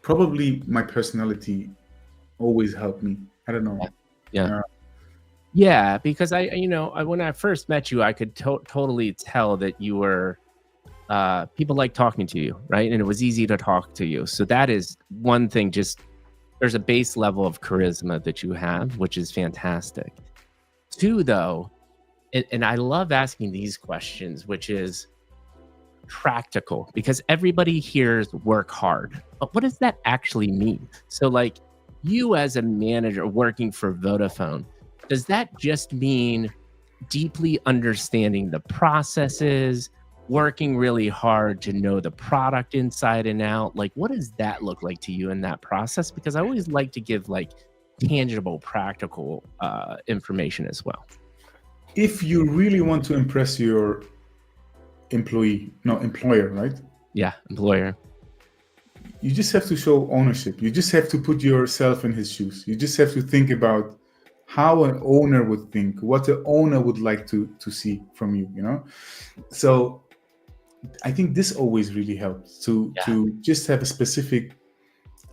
Speaker 2: probably my personality always helped me. I don't know.
Speaker 1: Yeah.
Speaker 2: Uh,
Speaker 1: Yeah, because when I first met you, I could totally tell that you were people like talking to you, right? And it was easy to talk to you. So that is one thing. Just there's a base level of charisma that you have, which is fantastic. Two, though, and I love asking these questions, which is practical, because everybody hears work hard, but what does that actually mean? So, like, you as a manager working for Vodafone, does that just mean deeply understanding the processes, working really hard to know the product inside and out? Like, what does that look like to you in that process? Because I always like to give like tangible, practical information as well.
Speaker 2: if you really want to impress your employer, right?
Speaker 1: Yeah, employer.
Speaker 2: You just have to show ownership. You just have to put yourself in his shoes. You just have to think about how an owner would think, what the owner would like to see from you, you know? So I think this always really helps to just have a specific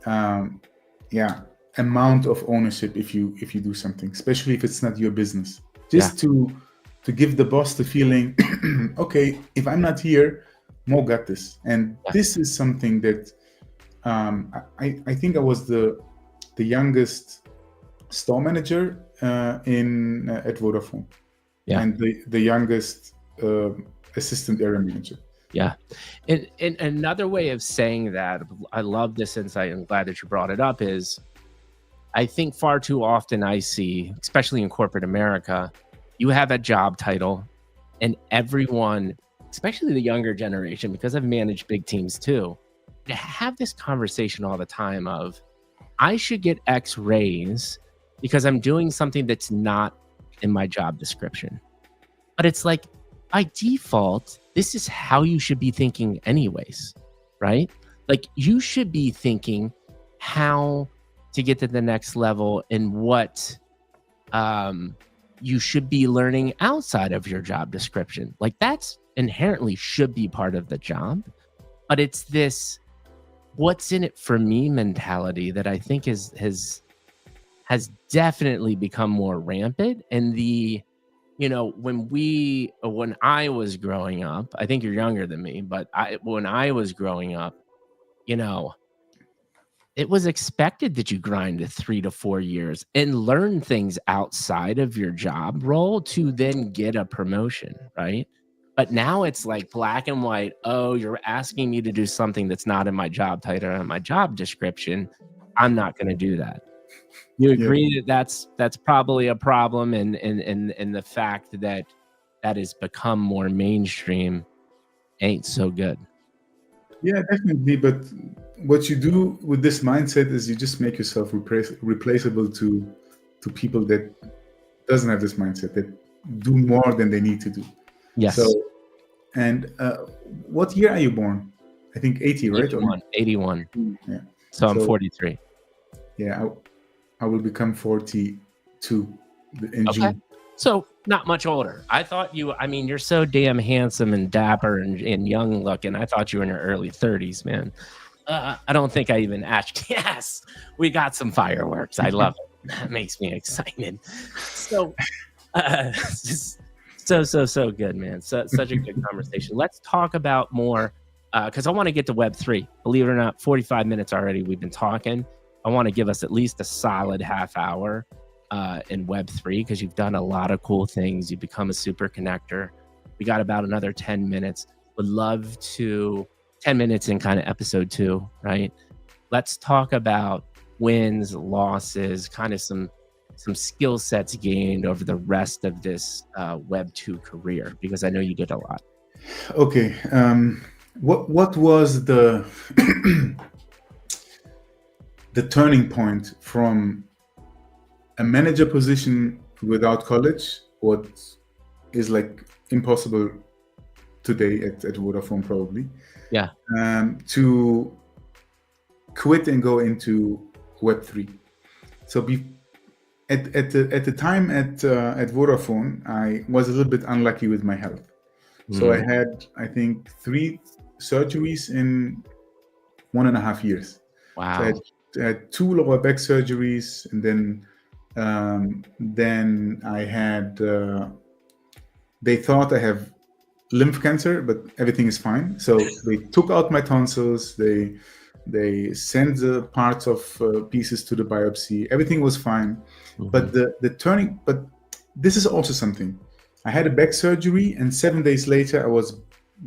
Speaker 2: amount of ownership if you do something, especially if it's not your business. Just to give the boss the feeling, okay, if I'm not here, Mo got this. And this is something that I think I was the youngest store manager at Vodafone, and the youngest assistant area manager.
Speaker 1: Yeah. And another way of saying that, I love this insight, and glad that you brought it up, is I think far too often I see, especially in corporate America, you have a job title and everyone, especially the younger generation, because I've managed big teams too, to have this conversation all the time of, I should get X raise because I'm doing something that's not in my job description. But it's like, by default, this is how you should be thinking anyways, right? Like, you should be thinking how to get to the next level and what you should be learning outside of your job description. Like, that's inherently should be part of the job, but it's this what's in it for me mentality that I think has definitely become more rampant. And when I was growing up, I think you're younger than me, but when I was growing up, it was expected that you grind to 3 to 4 years and learn things outside of your job role to then get a promotion, right? But now it's like black and white. Oh, you're asking me to do something that's not in my job title or in my job description. I'm not going to do that. You agree that that's probably a problem, and the fact that has become more mainstream ain't so good.
Speaker 2: Yeah, definitely. But what you do with this mindset is you just make yourself replaceable to people that doesn't have this mindset, that do more than they need to do.
Speaker 1: Yes.
Speaker 2: So, and what year are you born? I think 80, right?
Speaker 1: 81.
Speaker 2: Yeah.
Speaker 1: So I'm 43.
Speaker 2: Yeah, I will become 42 in June.
Speaker 1: So not much older. I thought you're so damn handsome and dapper and young looking. I thought you were in your early 30s, man. I don't think I even asked. Yes, we got some fireworks. I love it. That makes me excited. So, so good, man. Such a good conversation. Let's talk about more, because I want to get to Web3. Believe it or not, 45 minutes already we've been talking. I want to give us at least a solid half hour in Web3 because you've done a lot of cool things. You've become a super connector. We got about another 10 minutes. Would love to 10 minutes in kind of episode 2, right? Let's talk about wins, losses, kind of some skill sets gained over the rest of this Web2 career, because I know you did a lot.
Speaker 2: Okay. What was the the turning point from a manager position without college, what is like impossible today at Vodafone probably,
Speaker 1: Yeah.
Speaker 2: to quit and go into Web3? So at the time at Vodafone, I was a little bit unlucky with my health. So I had, I think, 3 surgeries in 1.5 years.
Speaker 1: Wow.
Speaker 2: So I had 2 lower back surgeries, and then I had. They thought I have lymph cancer, but everything is fine. So they took out my tonsils. They sent the parts of pieces to the biopsy. Everything was fine. But but this is also something. I had a back surgery, and 7 days later, I was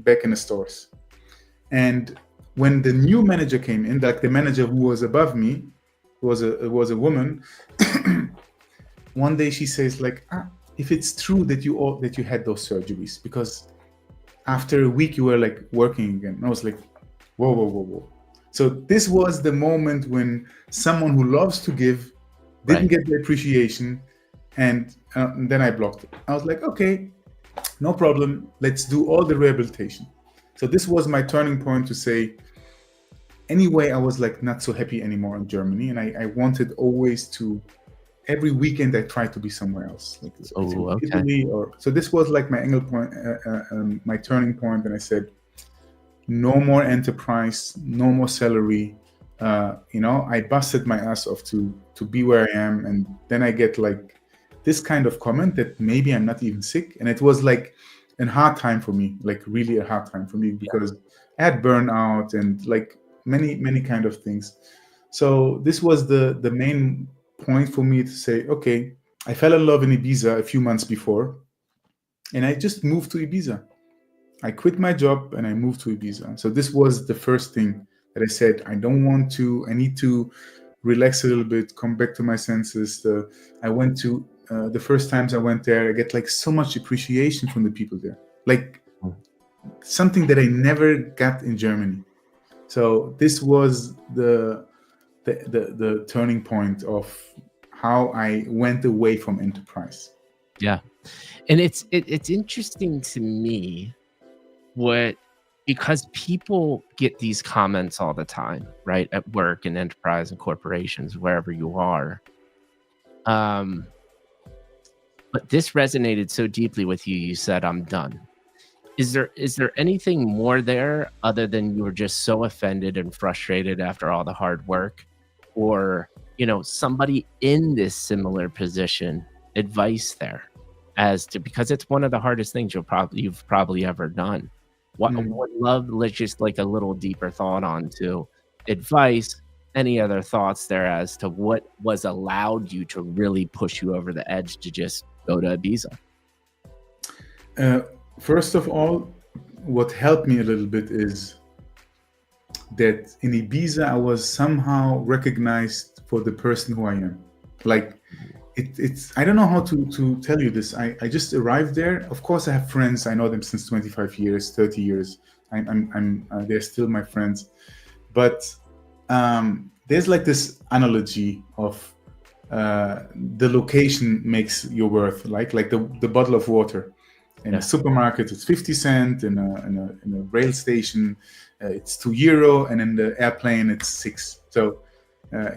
Speaker 2: back in the stores. And when the new manager came in, like the manager who was above me, was a woman. One day she says, like, if it's true that you had those surgeries, because after a week you were like working again. And I was like, whoa. So this was the moment when someone who loves to give didn't get the appreciation, and then I blocked it. I was like, okay, no problem. Let's do all the rehabilitation. So this was my turning point to say, anyway, I was like not so happy anymore in Germany, and I wanted always to. Every weekend I tried to be somewhere else, like Italy, or so. This was like my angle point, my turning point, and I said, no more enterprise, no more salary. I busted my ass off to be where I am, and then I get like this kind of comment that maybe I'm not even sick, and it was like a hard time for me, like really a hard time for me, because I had burnout and like many kind of things. So this was the main point for me to say, okay, I fell in love in Ibiza a few months before, and I just moved to Ibiza. I quit my job and I moved to Ibiza. So this was the first thing that I said, I need to relax a little bit, come back to my senses. I went to, the first times I went there, I get like so much appreciation from the people there, like something that I never got in Germany. So this was the turning point of how I went away from enterprise.
Speaker 1: Yeah. And it's interesting to me because people get these comments all the time, right? At work and enterprise and corporations, wherever you are. But this resonated so deeply with you, you said, I'm done. Is there anything more there other than you were just so offended and frustrated after all the hard work? Or, somebody in this similar position, advice there because it's one of the hardest things you've probably ever done. Would love, let's just like a little deeper thought on to advice. Any other thoughts there as to what was allowed you to really push you over the edge to just go to Ibiza?
Speaker 2: First of all, what helped me a little bit is that in Ibiza, I was somehow recognized for the person who I am. Like, it's I don't know how to tell you this. I just arrived there. Of course, I have friends. I know them since 25 years, 30 years. They're still my friends. But there's like this analogy of the location makes your worth. Like the bottle of water. In a supermarket, it's 50 cents. In a rail station, it's €2, and in the airplane, it's 6. So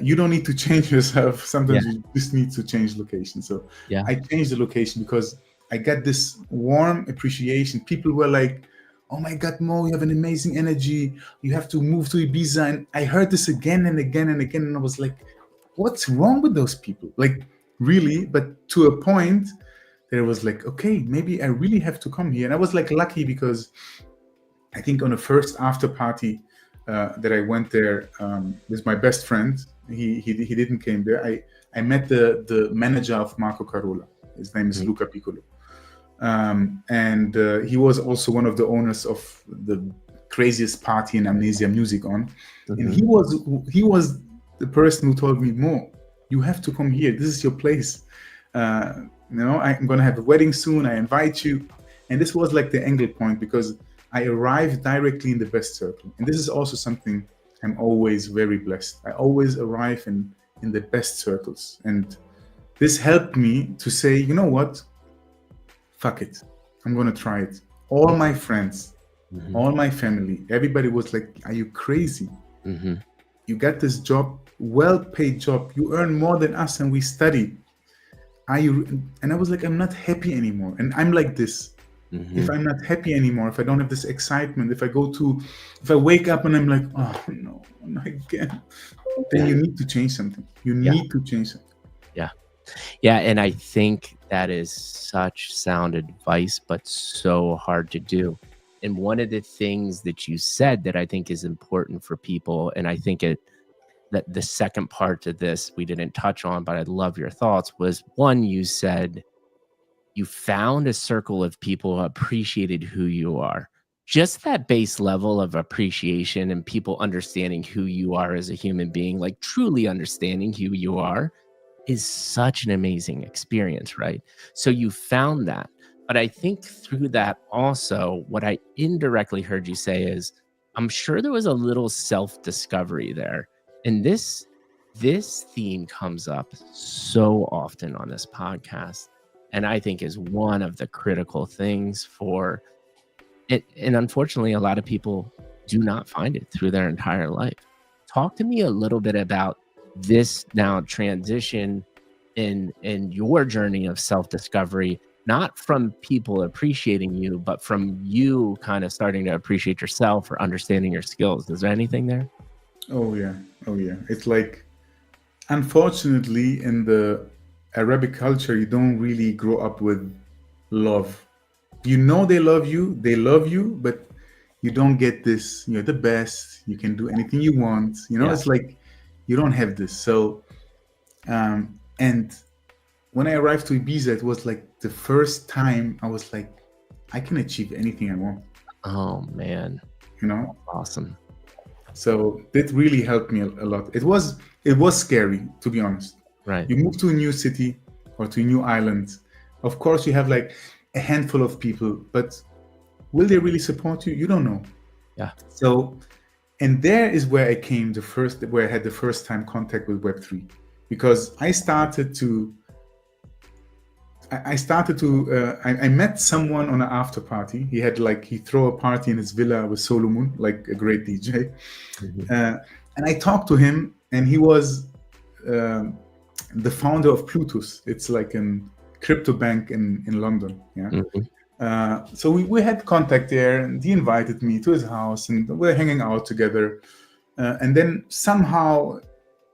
Speaker 2: you don't need to change yourself. Sometimes you just need to change location. So I changed the location because I got this warm appreciation. People were like, "Oh my God, Mo, you have an amazing energy. You have to move to Ibiza." And I heard this again and again and again, and I was like, "What's wrong with those people?" Like, really? But to a point, there was like, okay, maybe I really have to come here. And I was like lucky because I think on the first after party that I went there with my best friend, he didn't came there. I met the manager of Marco Carola. His name is
Speaker 1: Mhm.
Speaker 2: Luca Piccolo. And he was also one of the owners of the craziest party in Amnesia Music On. And
Speaker 1: Mhm.
Speaker 2: he was the person who told me, Mo, you have to come here. This is your place. I'm going to have a wedding soon. I invite you. And this was like the angle point, because I arrived directly in the best circle. And this is also something I'm always very blessed. I always arrive in the best circles. And this helped me to say, you know what? Fuck it. I'm going to try it. All my friends,
Speaker 1: Mhm.
Speaker 2: all my family, everybody was like, are you crazy?
Speaker 1: Mhm.
Speaker 2: You got this job, well-paid job. You earn more than us and we study. Are you? And I was like, I'm not happy anymore. And I'm like this. If
Speaker 1: Mhm.
Speaker 2: I'm not happy anymore, if I don't have this excitement, if I wake up and I'm like, oh no, not again, then
Speaker 1: Yeah.
Speaker 2: you need to change something. You
Speaker 1: Yeah.
Speaker 2: need to change something.
Speaker 1: Yeah. Yeah, and I think that is such sound advice, but so hard to do. And one of the things that you said that I think is important for people, and I think that the second part to this we didn't touch on, but I'd love your thoughts, was one, you said you found a circle of people who appreciated who you are. Just that base level of appreciation and people understanding who you are as a human being, like truly understanding who you are, is such an amazing experience, right? So you found that. But I think through that also, what I indirectly heard you say is, I'm sure there was a little self-discovery there. And this theme comes up so often on this podcast, and I think is one of the critical things for it. And unfortunately, a lot of people do not find it through their entire life. Talk to me a little bit about this now transition in your journey of self-discovery, not from people appreciating you, but from you kind of starting to appreciate yourself or understanding your skills. Is there anything there?
Speaker 2: Oh yeah, oh yeah. It's like, unfortunately, in the Arabic culture, you don't really grow up with love. You know they love you, but you don't get this, you're the best, you can do anything you want.
Speaker 1: Yeah.
Speaker 2: It's like you don't have this. So, and when I arrived to Ibiza, it was like the first time I was like, I can achieve anything I want,
Speaker 1: Oh man.
Speaker 2: you know?
Speaker 1: Awesome.
Speaker 2: So that really helped me a lot. It was scary, to be honest.
Speaker 1: Right.
Speaker 2: You move to a new city or to a new island. Of course, you have like a handful of people, but will they really support you? You don't know.
Speaker 1: Yeah.
Speaker 2: So, and there is where where I had the first time contact with Web3, because I met someone on an after party. He throw a party in his villa with Solomon, like a great DJ.
Speaker 1: Mhm.
Speaker 2: And I talked to him, and he was the founder of Plutus. It's like a crypto bank in London. Yeah.
Speaker 1: Mhm.
Speaker 2: So we had contact there, and he invited me to his house, and we're hanging out together. And then somehow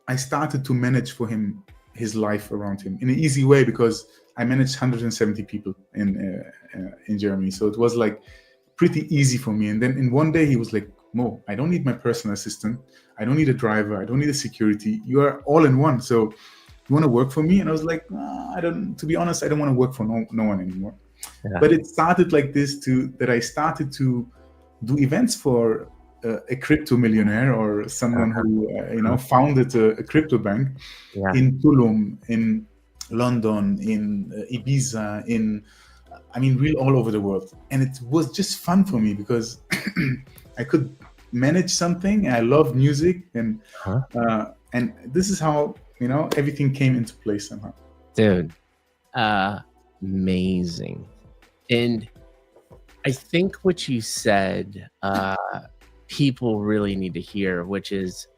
Speaker 2: I started to manage for him his life around him in an easy way, because I managed 170 people in Germany. So it was like pretty easy for me. And then in one day he was like, Mo, I don't need my personal assistant. I don't need a driver. I don't need a security. You are all in one. So you want to work for me? And I was like, to be honest, I don't want to work for no one anymore.
Speaker 1: Yeah.
Speaker 2: But it started like this that I started to do events for a crypto millionaire, or someone who founded a crypto bank
Speaker 1: Yeah.
Speaker 2: in Tulum, in London, in Ibiza, real all over the world. And it was just fun for me, because I could manage something. I love music, and
Speaker 1: Huh?
Speaker 2: this is how everything came into place somehow.
Speaker 1: Dude, amazing. And I think what you said, people really need to hear, which is,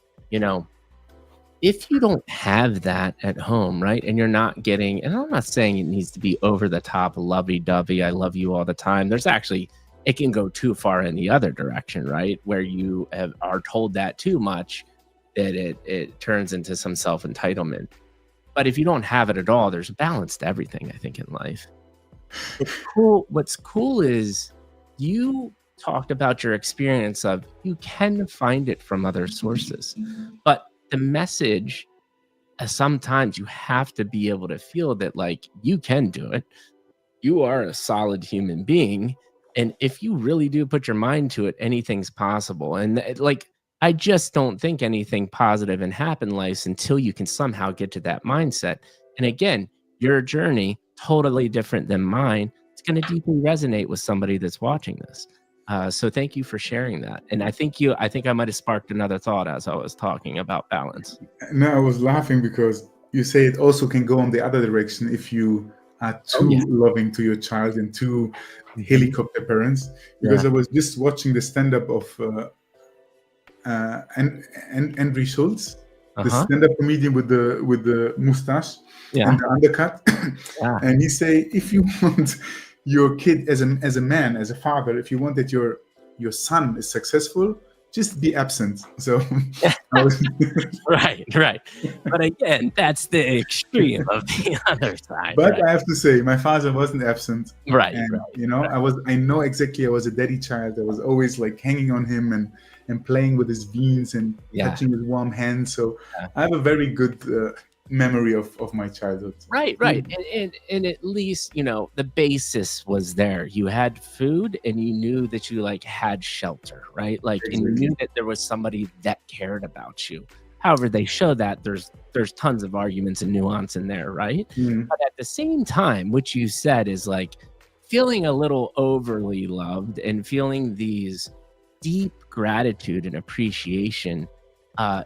Speaker 1: if you don't have that at home, right? And you're not getting, and I'm not saying it needs to be over the top, lovey dovey, I love you all the time. There's actually, it can go too far in the other direction, right? Where you are told that too much, that it turns into some self entitlement. But if you don't have it at all, there's a balance to everything, I think, in life. What's cool is you talked about your experience of you can find it from other sources, but the message sometimes you have to be able to feel that like you can do it. You are a solid human being, and if you really do put your mind to it, anything's possible. And like, I just don't think anything positive can happen in life until you can somehow get to that mindset. And again, your journey totally different than mine. It's going to deeply resonate with somebody that's watching this. So thank you for sharing that. And I think I might have sparked another thought as I was talking about balance.
Speaker 2: No, I was laughing because you say it also can go in the other direction if you are
Speaker 1: Oh yeah.
Speaker 2: too loving to your child and too
Speaker 1: Mhm.
Speaker 2: helicopter parents. Because
Speaker 1: Yeah.
Speaker 2: I was just watching the stand-up of and Henry Schultz, the
Speaker 1: Uh-huh.
Speaker 2: stand-up comedian with the mustache and
Speaker 1: Yeah.
Speaker 2: the undercut,
Speaker 1: Yeah.
Speaker 2: and he say, if you want your kid as a man, as a father, if you want that your son is successful, just be absent. So I was,
Speaker 1: Right, right. But again, that's the extreme of the other side,
Speaker 2: but
Speaker 1: right?
Speaker 2: I have to say, my father wasn't absent,
Speaker 1: Right,
Speaker 2: and
Speaker 1: right,
Speaker 2: I know exactly I was a daddy child. I was always like hanging on him and playing with his beans and
Speaker 1: yeah,
Speaker 2: touching his warm hands. So
Speaker 1: yeah.
Speaker 2: I have a very good memory of my childhood.
Speaker 1: Right, right. And at least, the basis was there. You had food and you knew that you like had shelter, right? Like, and you
Speaker 2: Exactly.
Speaker 1: knew that there was somebody that cared about you. However, they show that there's tons of arguments and nuance in there, right?
Speaker 2: Mm,
Speaker 1: But at the same time, what you said is like feeling a little overly loved and feeling these deep gratitude and appreciation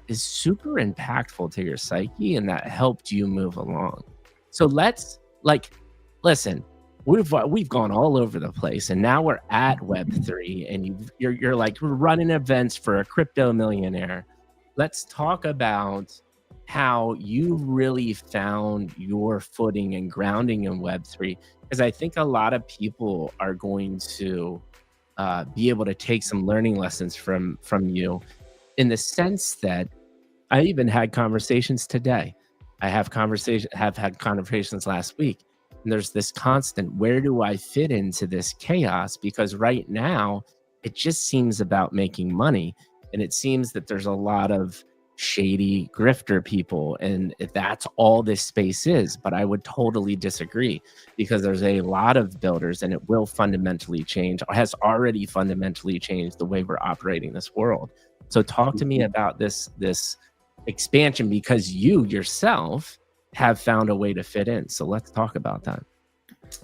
Speaker 1: is super impactful to your psyche, and that helped you move along. So let's like listen. We've gone all over the place, and now we're at Web3, and you're like running events for a crypto millionaire. Let's talk about how you really found your footing and grounding in Web3, because I think a lot of people are going to be able to take some learning lessons from you, in the sense that I even had conversations today. Have had conversations last week. And there's this constant, where do I fit into this chaos? Because right now it just seems about making money. And it seems that there's a lot of shady grifter people. And if that's all this space is, but I would totally disagree, because there's a lot of builders and it will fundamentally change, or has already fundamentally changed the way we're operating this world. So talk to me about this expansion, because you yourself have found a way to fit in. So let's talk about that.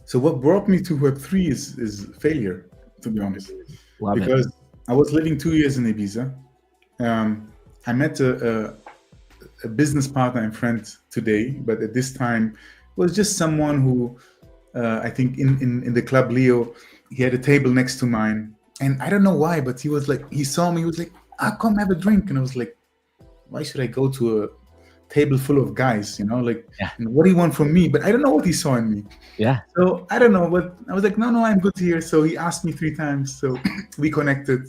Speaker 2: So what brought me to Web3 is failure, to be honest,
Speaker 1: Love it.
Speaker 2: because I was living 2 years in Ibiza. I met a business partner and friend today, but at this time was just someone who I think in the club Leo, he had a table next to mine, and I don't know why, but he was like, he saw me, he was like, ah, come have a drink, and I was like, why should I go to a table full of guys, like,
Speaker 1: Yeah.
Speaker 2: and what do you want from me? But I don't know what he saw in me.
Speaker 1: Yeah.
Speaker 2: So I don't know, but I was like, no, I'm good here. So he asked me 3 times, so we connected.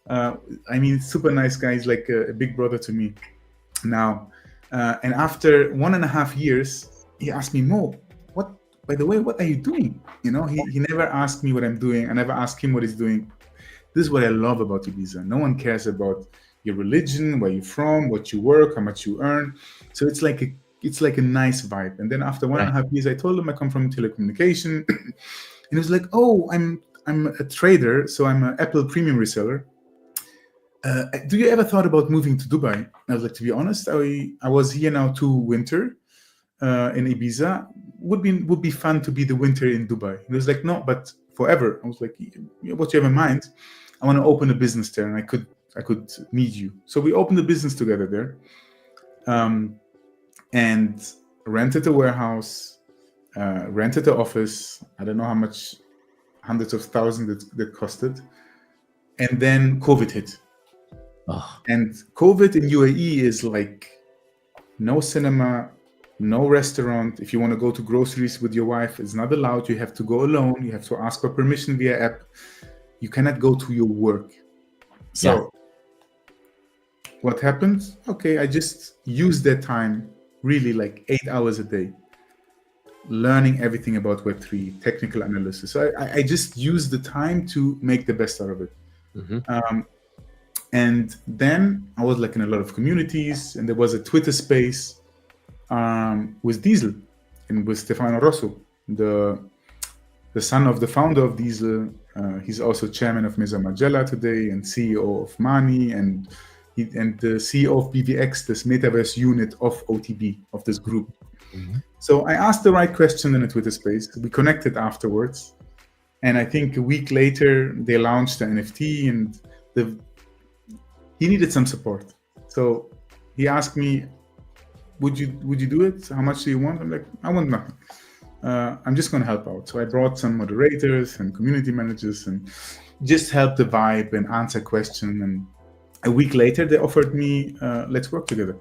Speaker 2: I mean, super nice guy. He's like a big brother to me now. And after 1.5 years, he asked me, Mo, what, by the way, what are you doing? He never asked me what I'm doing. I never asked him what he's doing. This is what I love about Ibiza. No one cares about your religion, where you're from, what you work, how much you earn. So it's like a nice vibe. And then after one and
Speaker 1: Right.
Speaker 2: a half years, I told him I come from telecommunication, and he was like, "Oh, I'm a trader, so I'm an Apple premium reseller. Do you ever thought about moving to Dubai?" And I was like, "To be honest, I was here now to winter in Ibiza. Would be fun to be the winter in Dubai." And he was like, "No, but forever." I was like, "What you have in mind?" I want to open a business there, and I could meet you. So we opened a business together there, and rented a warehouse, rented the office. I don't know how much, hundreds of thousands that costed. And then COVID hit.
Speaker 1: Oh,
Speaker 2: And COVID in UAE is like no cinema, no restaurant. If you want to go to groceries with your wife, it's not allowed. You have to go alone. You have to ask for permission via app. You cannot go to your work.
Speaker 1: yeah.
Speaker 2: So what happened? Okay, I just used that time, really like 8 hours a day, learning everything about Web3, technical analysis. So I just used the time to make the best out of it.
Speaker 1: Hmm.
Speaker 2: And then I was like in a lot of communities, and there was a Twitter space. with Diesel and with Stefano Rosso, the son of the founder of Diesel. He's also chairman of Mesa Magella today and CEO of Mani and the CEO of BVX, this metaverse unit of OTB, of this group. So I asked the right question in a Twitter space. We connected afterwards. And I think a week later, they launched the NFT and he needed some support. So he asked me, would you do it? How much do you want? I'm like, I want nothing. I'm just going to help out. So I brought some moderators and community managers and just help the vibe and answer questions. And a week later, they offered me, let's work together.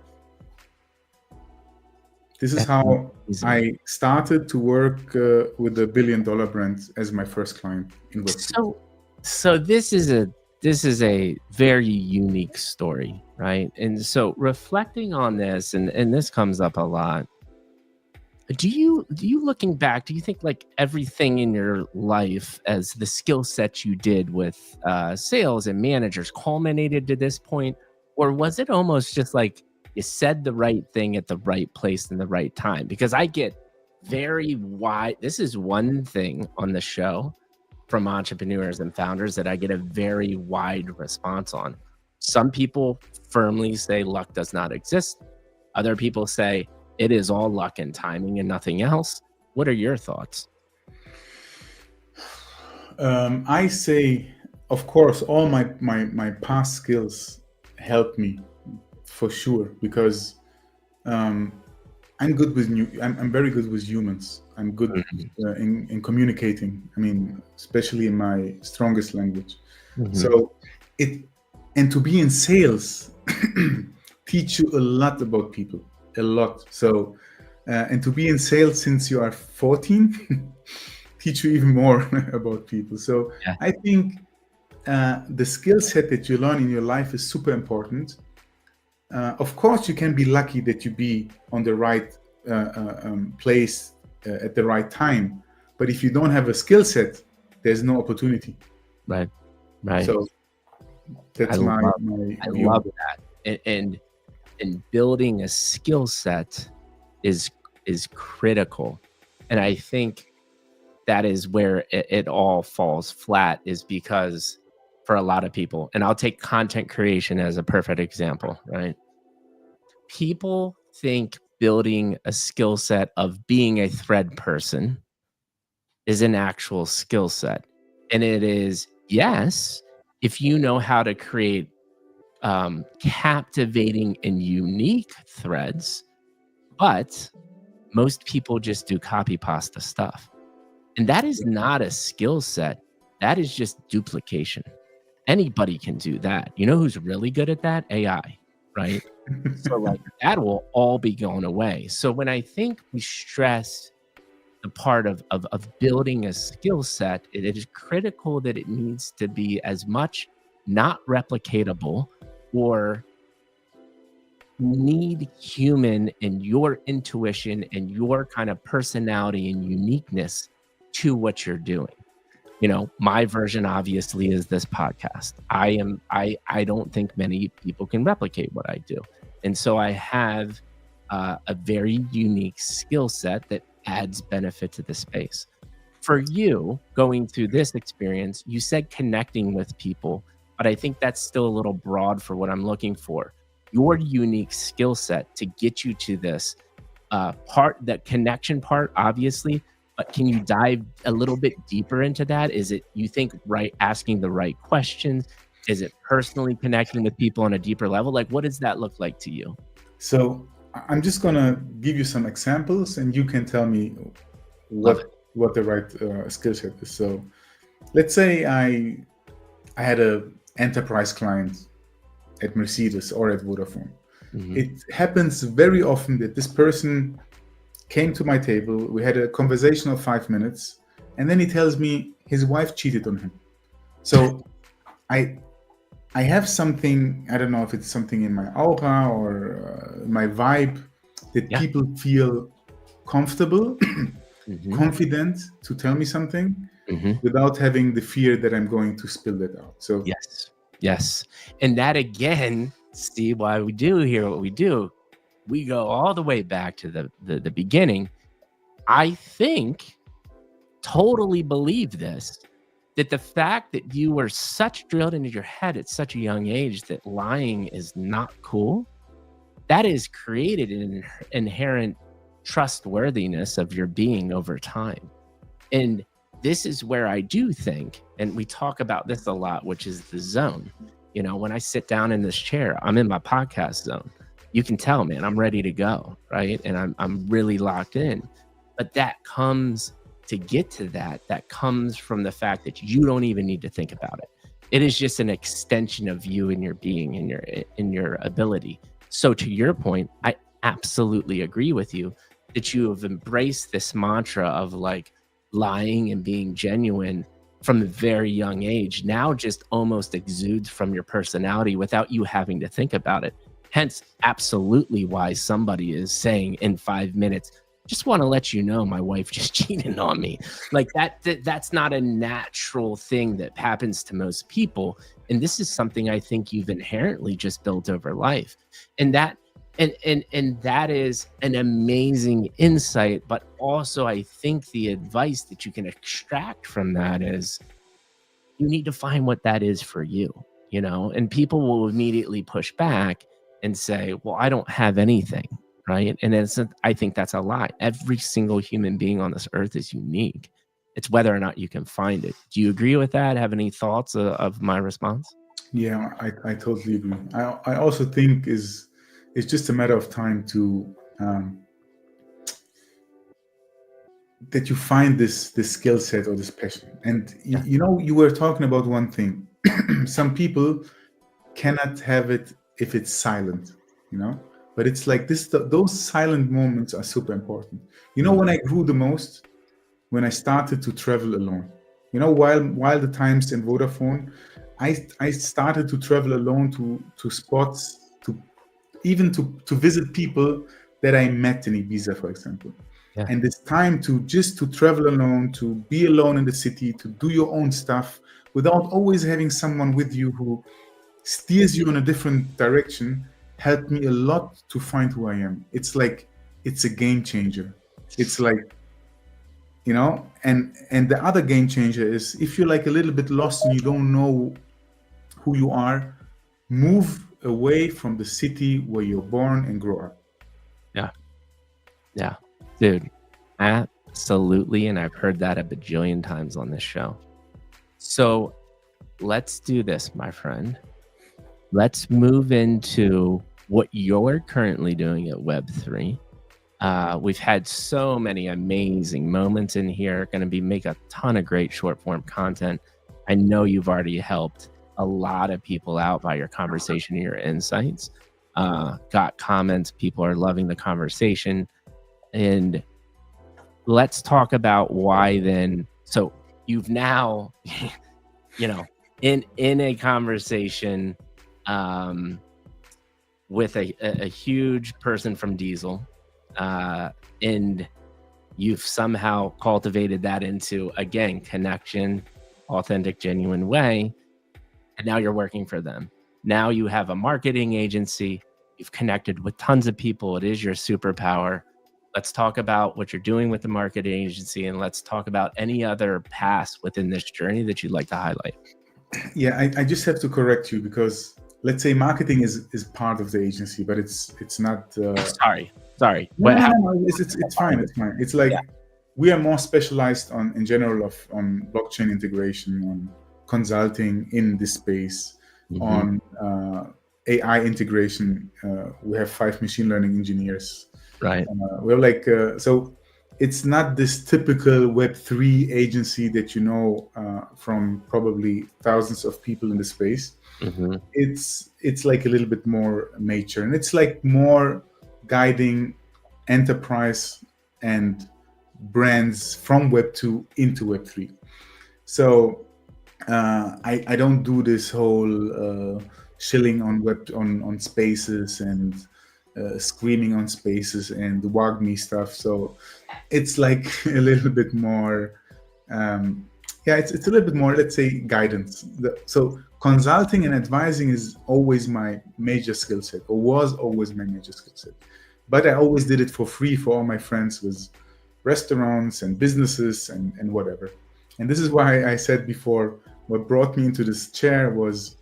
Speaker 2: This is how I started to work with the $1 billion brand as my first client in Web3.
Speaker 1: So this is a very unique story, right? And so reflecting on this, and this comes up a lot. Do you looking back, do you think like everything in your life as the skill sets you did with sales and managers culminated to this point? Or was it almost just like you said the right thing at the right place in the right time? Because I get very wide. This is one thing on the show from entrepreneurs and founders that I get a very wide response on. Some people firmly say luck does not exist. Other people say it is all luck and timing and nothing else. What are your thoughts?
Speaker 2: I say, of course, all my past skills help me for sure, because I'm good with I'm very good with humans. I'm good in communicating. I mean, especially in my strongest language. So and to be in sales teach you a lot about people, a lot. So and to be in sales since you are 14 teach you even more about people. So yeah. I think the skill set that you learn in your life is super important. Of course, you can be lucky that you be on the right place at the right time. But if you don't have a skill set, there's no opportunity.
Speaker 1: Right.
Speaker 2: So that's my view.
Speaker 1: I love that. And building a skill set is critical. And I think that is where it all falls flat, is because for a lot of people, and I'll take content creation as a perfect example, right? People think building a skill set of being a thread person is an actual skill set. And it is, yes, if you know how to create captivating and unique threads, but most people just do copy pasta stuff. And that is not a skill set. That is just duplication. Anybody can do that. You know who's really good at that? AI, right? So like that will all be going away. So when I think we stress the part of building a skill set, it is critical that it needs to be as much not replicatable or need human and your intuition and your kind of personality and uniqueness to what you're doing. You know, my version obviously is this podcast. I don't think many people can replicate what I do. And so I have a very unique skill set that adds benefit to the space. For you, going through this experience, you said connecting with people, but I think that's still a little broad for what I'm looking for. Your unique skill set to get you to this part, that connection part, obviously, but can you dive a little bit deeper into that? Is it, you think, right, asking the right questions? Is it personally connecting with people on a deeper level? Like, what does that look like to you?
Speaker 2: So I'm just gonna give you some examples, and you can tell me what the right skill set is. So let's say I had a enterprise client at Mercedes or at Vodafone. It happens very often that this person came to my table, we had a conversation of 5 minutes, and then he tells me his wife cheated on him. So I have something, I don't know if it's something in my aura or my vibe, that people feel comfortable, confident to tell me something without having the fear that I'm going to spill it out. So
Speaker 1: yes. And that, again, see why we do here what we do. we go all the way back to the beginning. I think, totally believe this, that the fact that you were such drilled into your head at such a young age that lying is not cool, that has created an inherent trustworthiness of your being over time. And this is where I do think, and we talk about this a lot, which is the zone. You know, when I sit down in this chair, I'm in my podcast zone. You can tell, man, I'm ready to go, right? And I'm really locked in. But that comes to get to that comes from the fact that you don't even need to think about it. It is just an extension of you and your being and your ability. So to your point, I absolutely agree with you that you have embraced this mantra of like lying and being genuine from a very young age. Now just almost exudes from your personality without you having to think about it. Hence, absolutely why somebody is saying in 5 minutes, just want to let you know my wife just cheated on me. Like that's not a natural thing that happens to most people. And this is something I think you've inherently just built over life. And that is an amazing insight. But also I think the advice that you can extract from that is you need to find what that is for you, you know, and people will immediately push back and say, well, I don't have anything. Right. And I think that's a lie. Every single human being on this earth is unique. It's whether or not you can find it. Do you agree with that? Have any thoughts of my response?
Speaker 2: Yeah, I totally agree. I also think it's just a matter of time to that you find this skill set or this passion. And
Speaker 1: Yeah.
Speaker 2: you know, you were talking about one thing. Some people cannot have it if it's silent, you know. But it's like this, those silent moments are super important. You know, when I grew the most, when I started to travel alone. You know, while the times in Vodafone, I started to travel alone to spots, to even to visit people that I met in Ibiza, for example.
Speaker 1: Yeah.
Speaker 2: And this time to travel alone, to be alone in the city, to do your own stuff without always having someone with you who steers you in a different direction, helped me a lot to find who I am. It's like, it's a game changer. It's like, you know, and the other game changer is if you're like a little bit lost and you don't know who you are, move away from the city where you're born and grow up.
Speaker 1: Yeah, dude, absolutely. And I've heard that a bajillion times on this show. So let's do this, my friend. Let's move into what you're currently doing at Web3. We've had so many amazing moments in here. Going to make a ton of great short form content. I know you've already helped a lot of people out by your conversation and your insights. Got comments. People are loving the conversation. And let's talk about why then. So you've now, you know, in a conversation with a huge person from Diesel, and you've somehow cultivated that into, again, connection, authentic, genuine way. And now you're working for them. Now you have a marketing agency. You've connected with tons of people. It is your superpower. Let's talk about what you're doing with the marketing agency, and let's talk about any other paths within this journey that you'd like to highlight.
Speaker 2: Yeah, I just have to correct you because let's say marketing is part of the agency, but it's not.
Speaker 1: Sorry.
Speaker 2: No, it's fine. It's fine. It's like we are more specialized in general on blockchain integration, on consulting in this space, on AI integration. We have 5 machine learning engineers.
Speaker 1: Right.
Speaker 2: We're like so. It's not this typical Web3 agency that you know from probably thousands of people in the space. It's like a little bit more mature, and it's like more guiding enterprise and brands from Web2 into Web3. So I don't do this whole shilling on spaces and screaming on spaces and the WAGMI stuff. So it's like a little bit more, it's a little bit more, let's say, guidance. So consulting and advising is always my major skill set, or was always my major skill set. but I always did it for free for all my friends with restaurants and businesses and whatever. And this is why I said before, what brought me into this chair was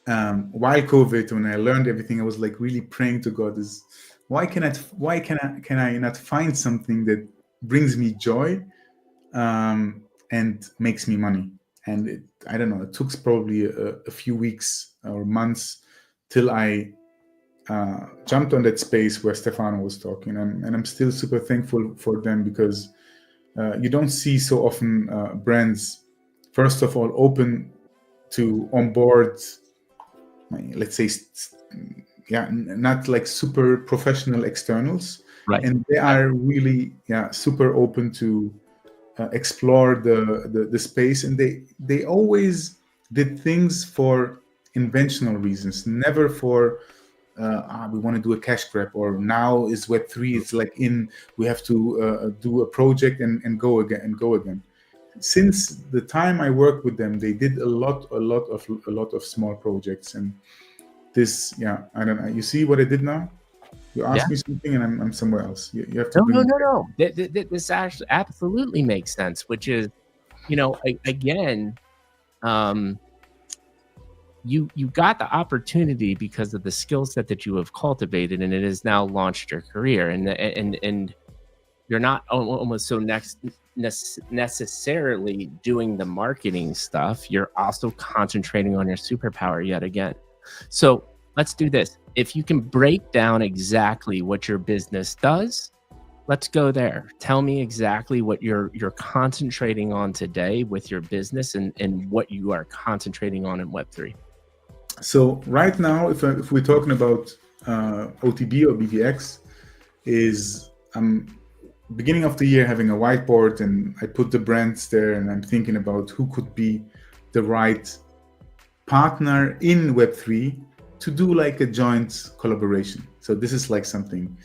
Speaker 2: while COVID, when I learned everything, I was like really praying to God: is why can I not find something that brings me joy and makes me money? And I don't know, it took probably a few weeks or months till I jumped on that space where Stefano was talking, and I'm still super thankful for them, because you don't see so often brands, first of all, open to onboard, let's say, not like super professional externals,
Speaker 1: Right.
Speaker 2: and they are really super open to explore the space, and they always did things for inventional reasons, never for we want to do a cash grab, or now is Web3, it's like we have to do a project and go again. Since the time I worked with them, they did a lot of small projects, and this, I don't know. You see what I did now? You asked me something, and I'm somewhere else. You have to bring it.
Speaker 1: No. This actually absolutely makes sense, which is, again, you got the opportunity because of the skill set that you have cultivated, and it has now launched your career, and you're not almost so necessarily doing the marketing stuff. You're also concentrating on your superpower yet again. So let's do this. If you can break down exactly what your business does, let's go there. Tell me exactly what you're concentrating on today with your business, and what you are concentrating on in Web3.
Speaker 2: So right now, if we're talking about OTB or BVX, is beginning of the year having a whiteboard, and I put the brands there, and I'm thinking about who could be the right partner in Web3 to do like a joint collaboration. So this is like something.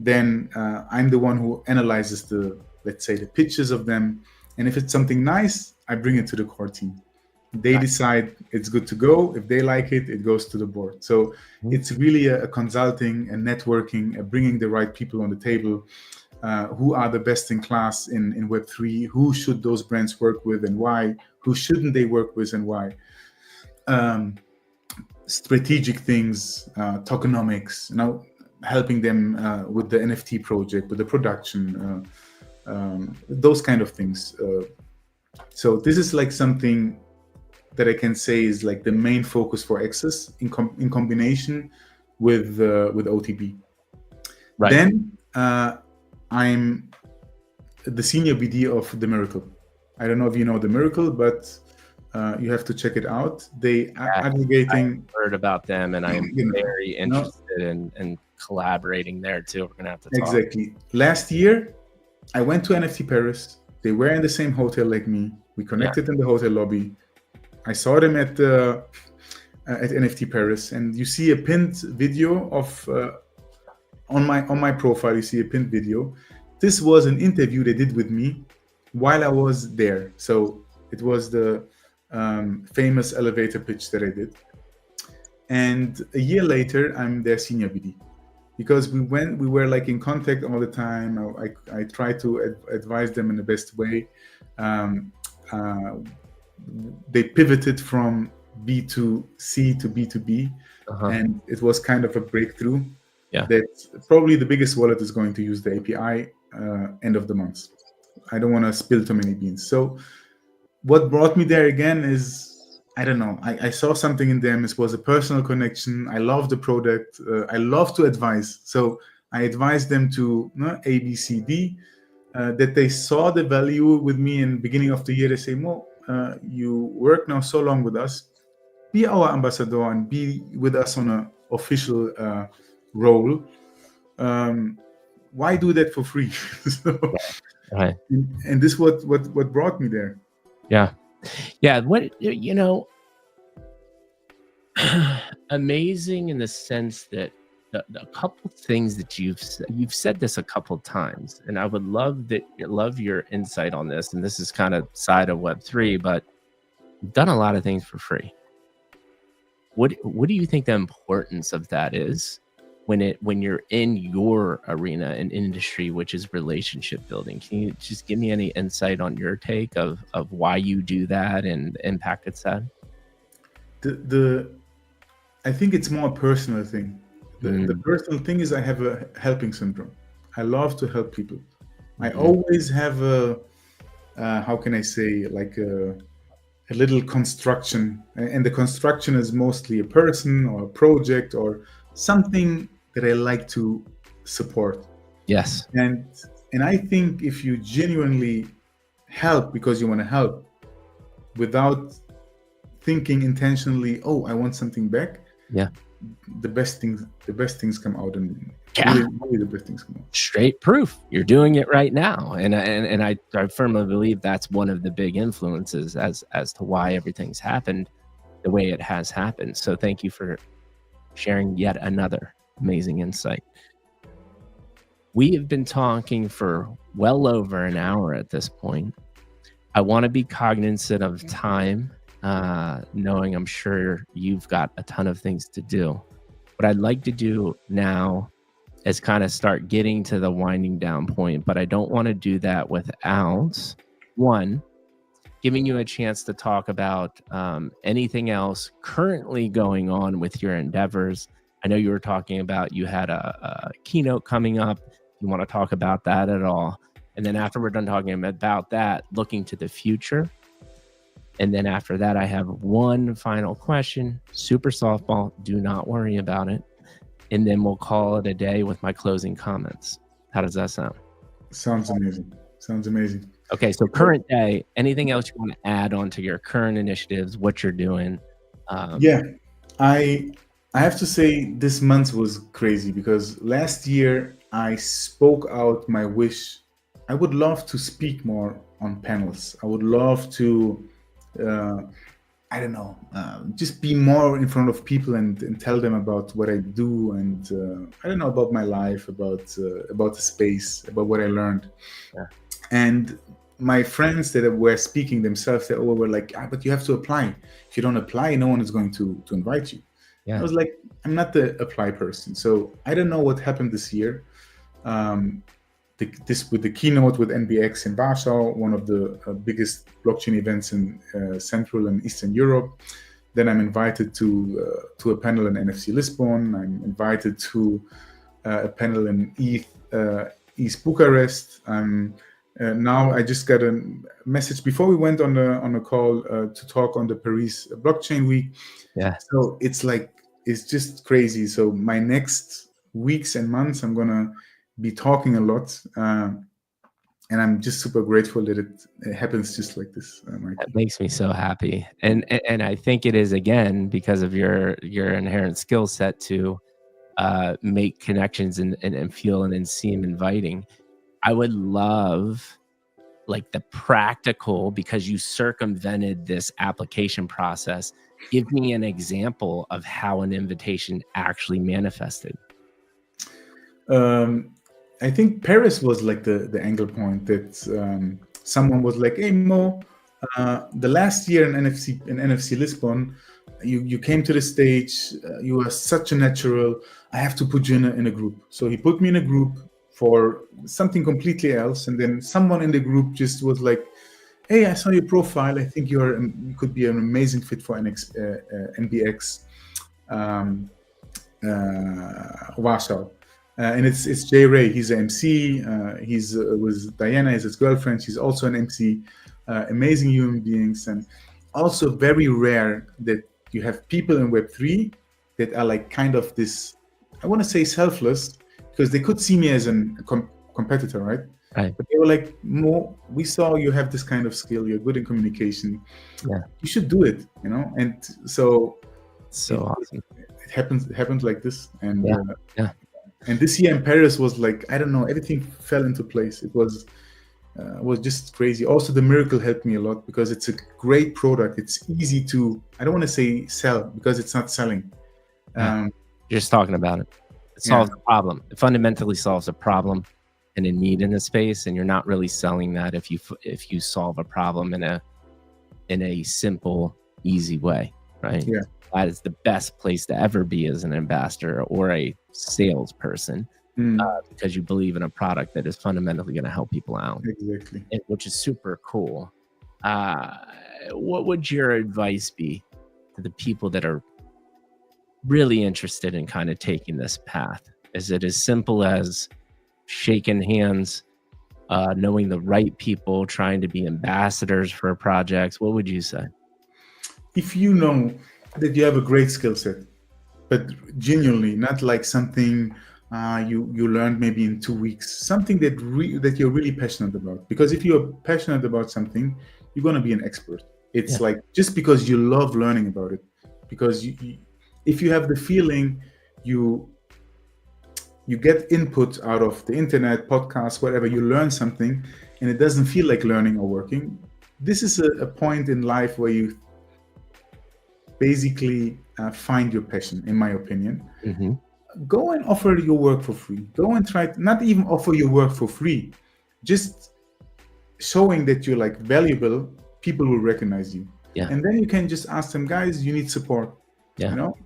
Speaker 2: Then I'm the one who analyzes let's say, the pitches of them, and if it's something nice, I bring it to the core team. They decide it's good to go. If they like it, it goes to the board. So it's really a consulting and networking, bringing the right people on the table. Who are the best in class in Web3? Who should those brands work with and why? Who shouldn't they work with and why? Strategic things, tokenomics, helping them with the NFT project, with the production, those kind of things. So this is like something that I can say is like the main focus for Access in combination with OTB. Right. Then I'm the senior BD of The Miracle. I don't know if you know The Miracle, but you have to check it out. They are aggregating.
Speaker 1: I've heard about them, and I'm very interested in collaborating there too. We're gonna have to talk.
Speaker 2: Exactly. Last year, I went to NFT Paris. They were in the same hotel like me. We connected in the hotel lobby. I saw them at NFT Paris, and you see a pinned video of on my profile. You see a pinned video. This was an interview they did with me while I was there. So it was the famous elevator pitch that I did. And a year later, I'm their senior BD, because we were like in contact all the time. I tried to advise them in the best way. They pivoted from B2C to B2B, and it was kind of a breakthrough. That probably the biggest wallet is going to use the API end of the month. I don't want to spill too many beans. So what brought me there again is, I don't know, I saw something in them. It was a personal connection. I love the product. I love to advise. So I advised them to A, B, C, D, that they saw the value with me in the beginning of the year. They say, Mo, you work now so long with us, be our ambassador and be with us on an official role. Why do that for free? So,
Speaker 1: right.
Speaker 2: And this what brought me there.
Speaker 1: Yeah. What, amazing in the sense that a couple things that you've said this a couple times, and I would love your insight on this. And this is kind of side of Web3, but you've done a lot of things for free. What do you think the importance of that is when you're in your arena and industry, which is relationship building. Can you just give me any insight on your take of why you do that and the impact it's had?
Speaker 2: The I think it's more a personal thing. The personal thing is I have a helping syndrome. I love to help people. I always have a how can I say, like a little construction, and the construction is mostly a person or a project or something that I like to support.
Speaker 1: Yes.
Speaker 2: And I think if you genuinely help because you want to help without thinking intentionally, oh, I want something back,
Speaker 1: Yeah.
Speaker 2: the best things come out, and
Speaker 1: Yeah.
Speaker 2: really the best things come out.
Speaker 1: Straight proof. You're doing it right now. And I firmly believe that's one of the big influences as to why everything's happened the way it has happened. So thank you for sharing yet another amazing insight. We have been talking for well over an hour at this point. I want to be cognizant of time, knowing I'm sure you've got a ton of things to do. What I'd like to do now is kind of start getting to the winding down point, but I don't want to do that without, one, giving you a chance to talk about anything else currently going on with your endeavors. I know you were talking about you had a keynote coming up. You want to talk about that at all? And then after we're done talking about that, looking to the future. And then after that, I have one final question, super softball. Do not worry about it. And then we'll call it a day with my closing comments. How does that sound?
Speaker 2: Sounds amazing.
Speaker 1: Okay, so current day, anything else you want to add on to your current initiatives, what you're doing?
Speaker 2: Yeah, I have to say this month was crazy because last year I spoke out my wish. I would love to speak more on panels. I would love to, I don't know, just be more in front of people and tell them about what I do, and I don't know, about my life, about the space, about what I learned.
Speaker 1: Yeah.
Speaker 2: And my friends that were speaking themselves, they all were like, but you have to apply. If you don't apply, no one is going to invite you.
Speaker 1: Yeah.
Speaker 2: I was like, I'm not the apply person. So I don't know what happened this year. This with the keynote with NBX in Warsaw, one of the biggest blockchain events in Central and Eastern Europe. Then I'm invited to a panel in NFC Lisbon. I'm invited to a panel in East Bucharest. Now I just got a message before we went on a call to talk on the Paris Blockchain Week.
Speaker 1: Yeah.
Speaker 2: So it's just crazy. So my next weeks and months, I'm gonna be talking a lot, and I'm just super grateful that it happens just like this.
Speaker 1: That makes me so happy, and I think it is, again, because of your inherent skill set to make connections and feel and seem inviting. I would love, like, the practical, because you circumvented this application process. Give me an example of how an invitation actually manifested.
Speaker 2: I think Paris was like the angle point that someone was like, "Hey Mo, the last year in NFC Lisbon, you came to the stage. You are such a natural. I have to put you in a group." So he put me in a group for something completely else, and then someone in the group just was like, "Hey, I saw your profile. I think you could be an amazing fit for NBX Warsaw." And it's Jay Ray. He's an MC. He's with Diana, his girlfriend. She's also an MC. Amazing human beings, and also very rare that you have people in Web3 that are like kind of this, I want to say, selfless, because they could see me as a competitor, right?
Speaker 1: Right.
Speaker 2: But they were like, "Mo, we saw you have this kind of skill. You're good in communication.
Speaker 1: Yeah.
Speaker 2: You should do it." And so
Speaker 1: awesome.
Speaker 2: It happened like this, and
Speaker 1: yeah.
Speaker 2: And this year in Paris was like, I don't know, everything fell into place. It was just crazy. Also, the Miracle helped me a lot because it's a great product. It's easy to, I don't want to say sell, because it's not selling.
Speaker 1: You're just talking about it. It solves a problem. It fundamentally solves a problem and a need in a space, and you're not really selling that if you solve a problem in a simple, easy way. right?
Speaker 2: Yeah.
Speaker 1: That is the best place to ever be as an ambassador or a salesperson, because you believe in a product that is fundamentally going to help people out,
Speaker 2: Exactly.
Speaker 1: which is super cool. What would your advice be to the people that are really interested in kind of taking this path? Is it as simple as shaking hands, knowing the right people, trying to be ambassadors for projects? What would you say?
Speaker 2: If you know that you have a great skill set, but genuinely, not like something you learned maybe in 2 weeks, something that you're really passionate about. Because if you're passionate about something, you're gonna be an expert. It's
Speaker 1: Yeah.
Speaker 2: like just because you love learning about it. Because if you have the feeling you get input out of the internet, podcasts, whatever, you learn something, and it doesn't feel like learning or working. This is a point in life where you basically find your passion, in my opinion.
Speaker 1: Mm-hmm.
Speaker 2: Go and offer your work for free. Go and try not even offer your work for free, just showing that you're like valuable. People will recognize you,
Speaker 1: Yeah.
Speaker 2: and then you can just ask them, guys, you need support.
Speaker 1: Yeah.
Speaker 2: You know,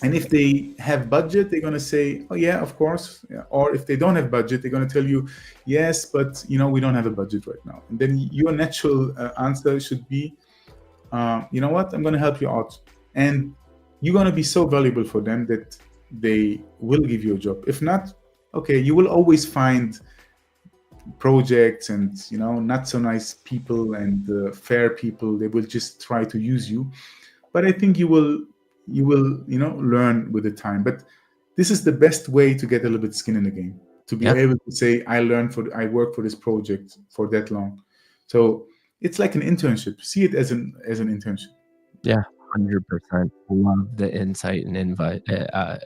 Speaker 2: and if they have budget, they're gonna say, oh yeah, of course. Yeah. Or if they don't have budget, they're gonna tell you, yes, but we don't have a budget right now. And then your natural answer should be, you know what, I'm gonna help you out, and you're gonna be so valuable for them that they will give you a job. If not, okay, you will always find projects and not so nice people and fair people. They will just try to use you, but I think you will learn with the time. But this is the best way to get a little bit skin in the game, to be able to say, I work for this project for that long. So it's like an internship. See it as an internship.
Speaker 1: Yeah, 100%. Love the insight and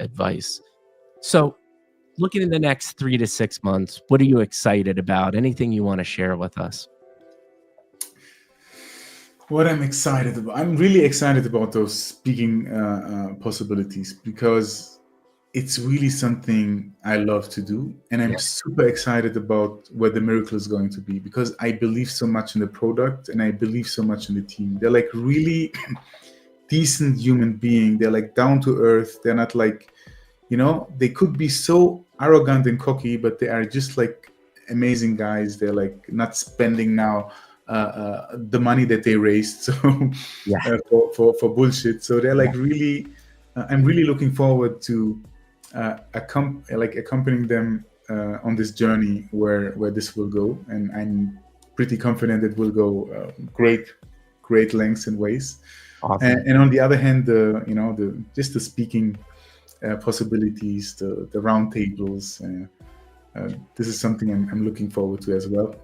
Speaker 1: advice. So, looking in the next 3 to 6 months, what are you excited about? Anything you want to share with us?
Speaker 2: What I'm excited about, I'm really excited about those speaking possibilities, because it's really something I love to do, and I'm super excited about where the miracle is going to be, because I believe so much in the product and I believe so much in the team. They're like really decent human being. They're like down to earth. They're not like, they could be so arrogant and cocky, but they are just like amazing guys. They're like not spending now the money that they raised for bullshit. So they're like really, I'm really looking forward to accompanying them on this journey where this will go, and I'm pretty confident it will go great lengths and ways.
Speaker 1: Awesome.
Speaker 2: And on the other hand, the speaking possibilities, the roundtables. This is something I'm looking forward to as well.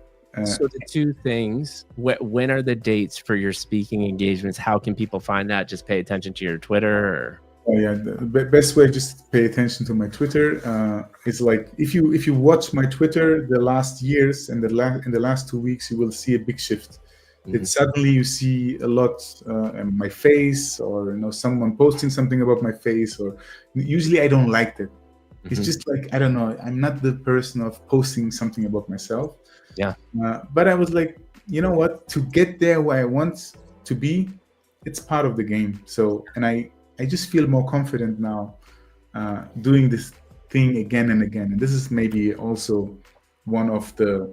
Speaker 1: So the two things, when are the dates for your speaking engagements? How can people find that? Just pay attention to your Twitter? Or?
Speaker 2: Oh yeah, the best way, just pay attention to my Twitter. It's like if you watch my Twitter the last years and in the last 2 weeks, you will see a big shift. That suddenly you see a lot in my face, or someone posting something about my face, or usually I don't like that. It's just like, I don't know, I'm not the person of posting something about myself.
Speaker 1: Yeah.
Speaker 2: But I was like, you know what, to get there where I want to be, it's part of the game. So, and I just feel more confident now doing this thing again and again. And this is maybe also one of the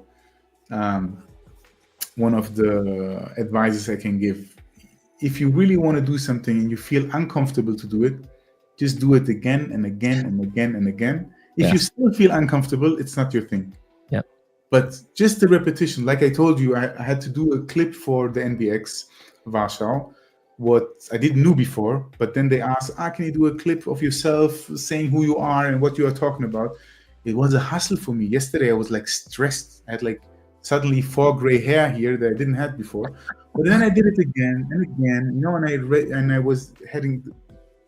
Speaker 2: advices I can give. If you really want to do something and you feel uncomfortable to do it, just do it again and again and again and again. If you still feel uncomfortable, it's not your thing.
Speaker 1: Yeah.
Speaker 2: But just the repetition, like I told you, I had to do a clip for the NBX Warsaw, what I didn't know before. But then they asked, can you do a clip of yourself saying who you are and what you are talking about? It was a hustle for me. Yesterday, I was like stressed. I had like suddenly 4 gray hair here that I didn't have before. But then I did it again and again, and I was heading,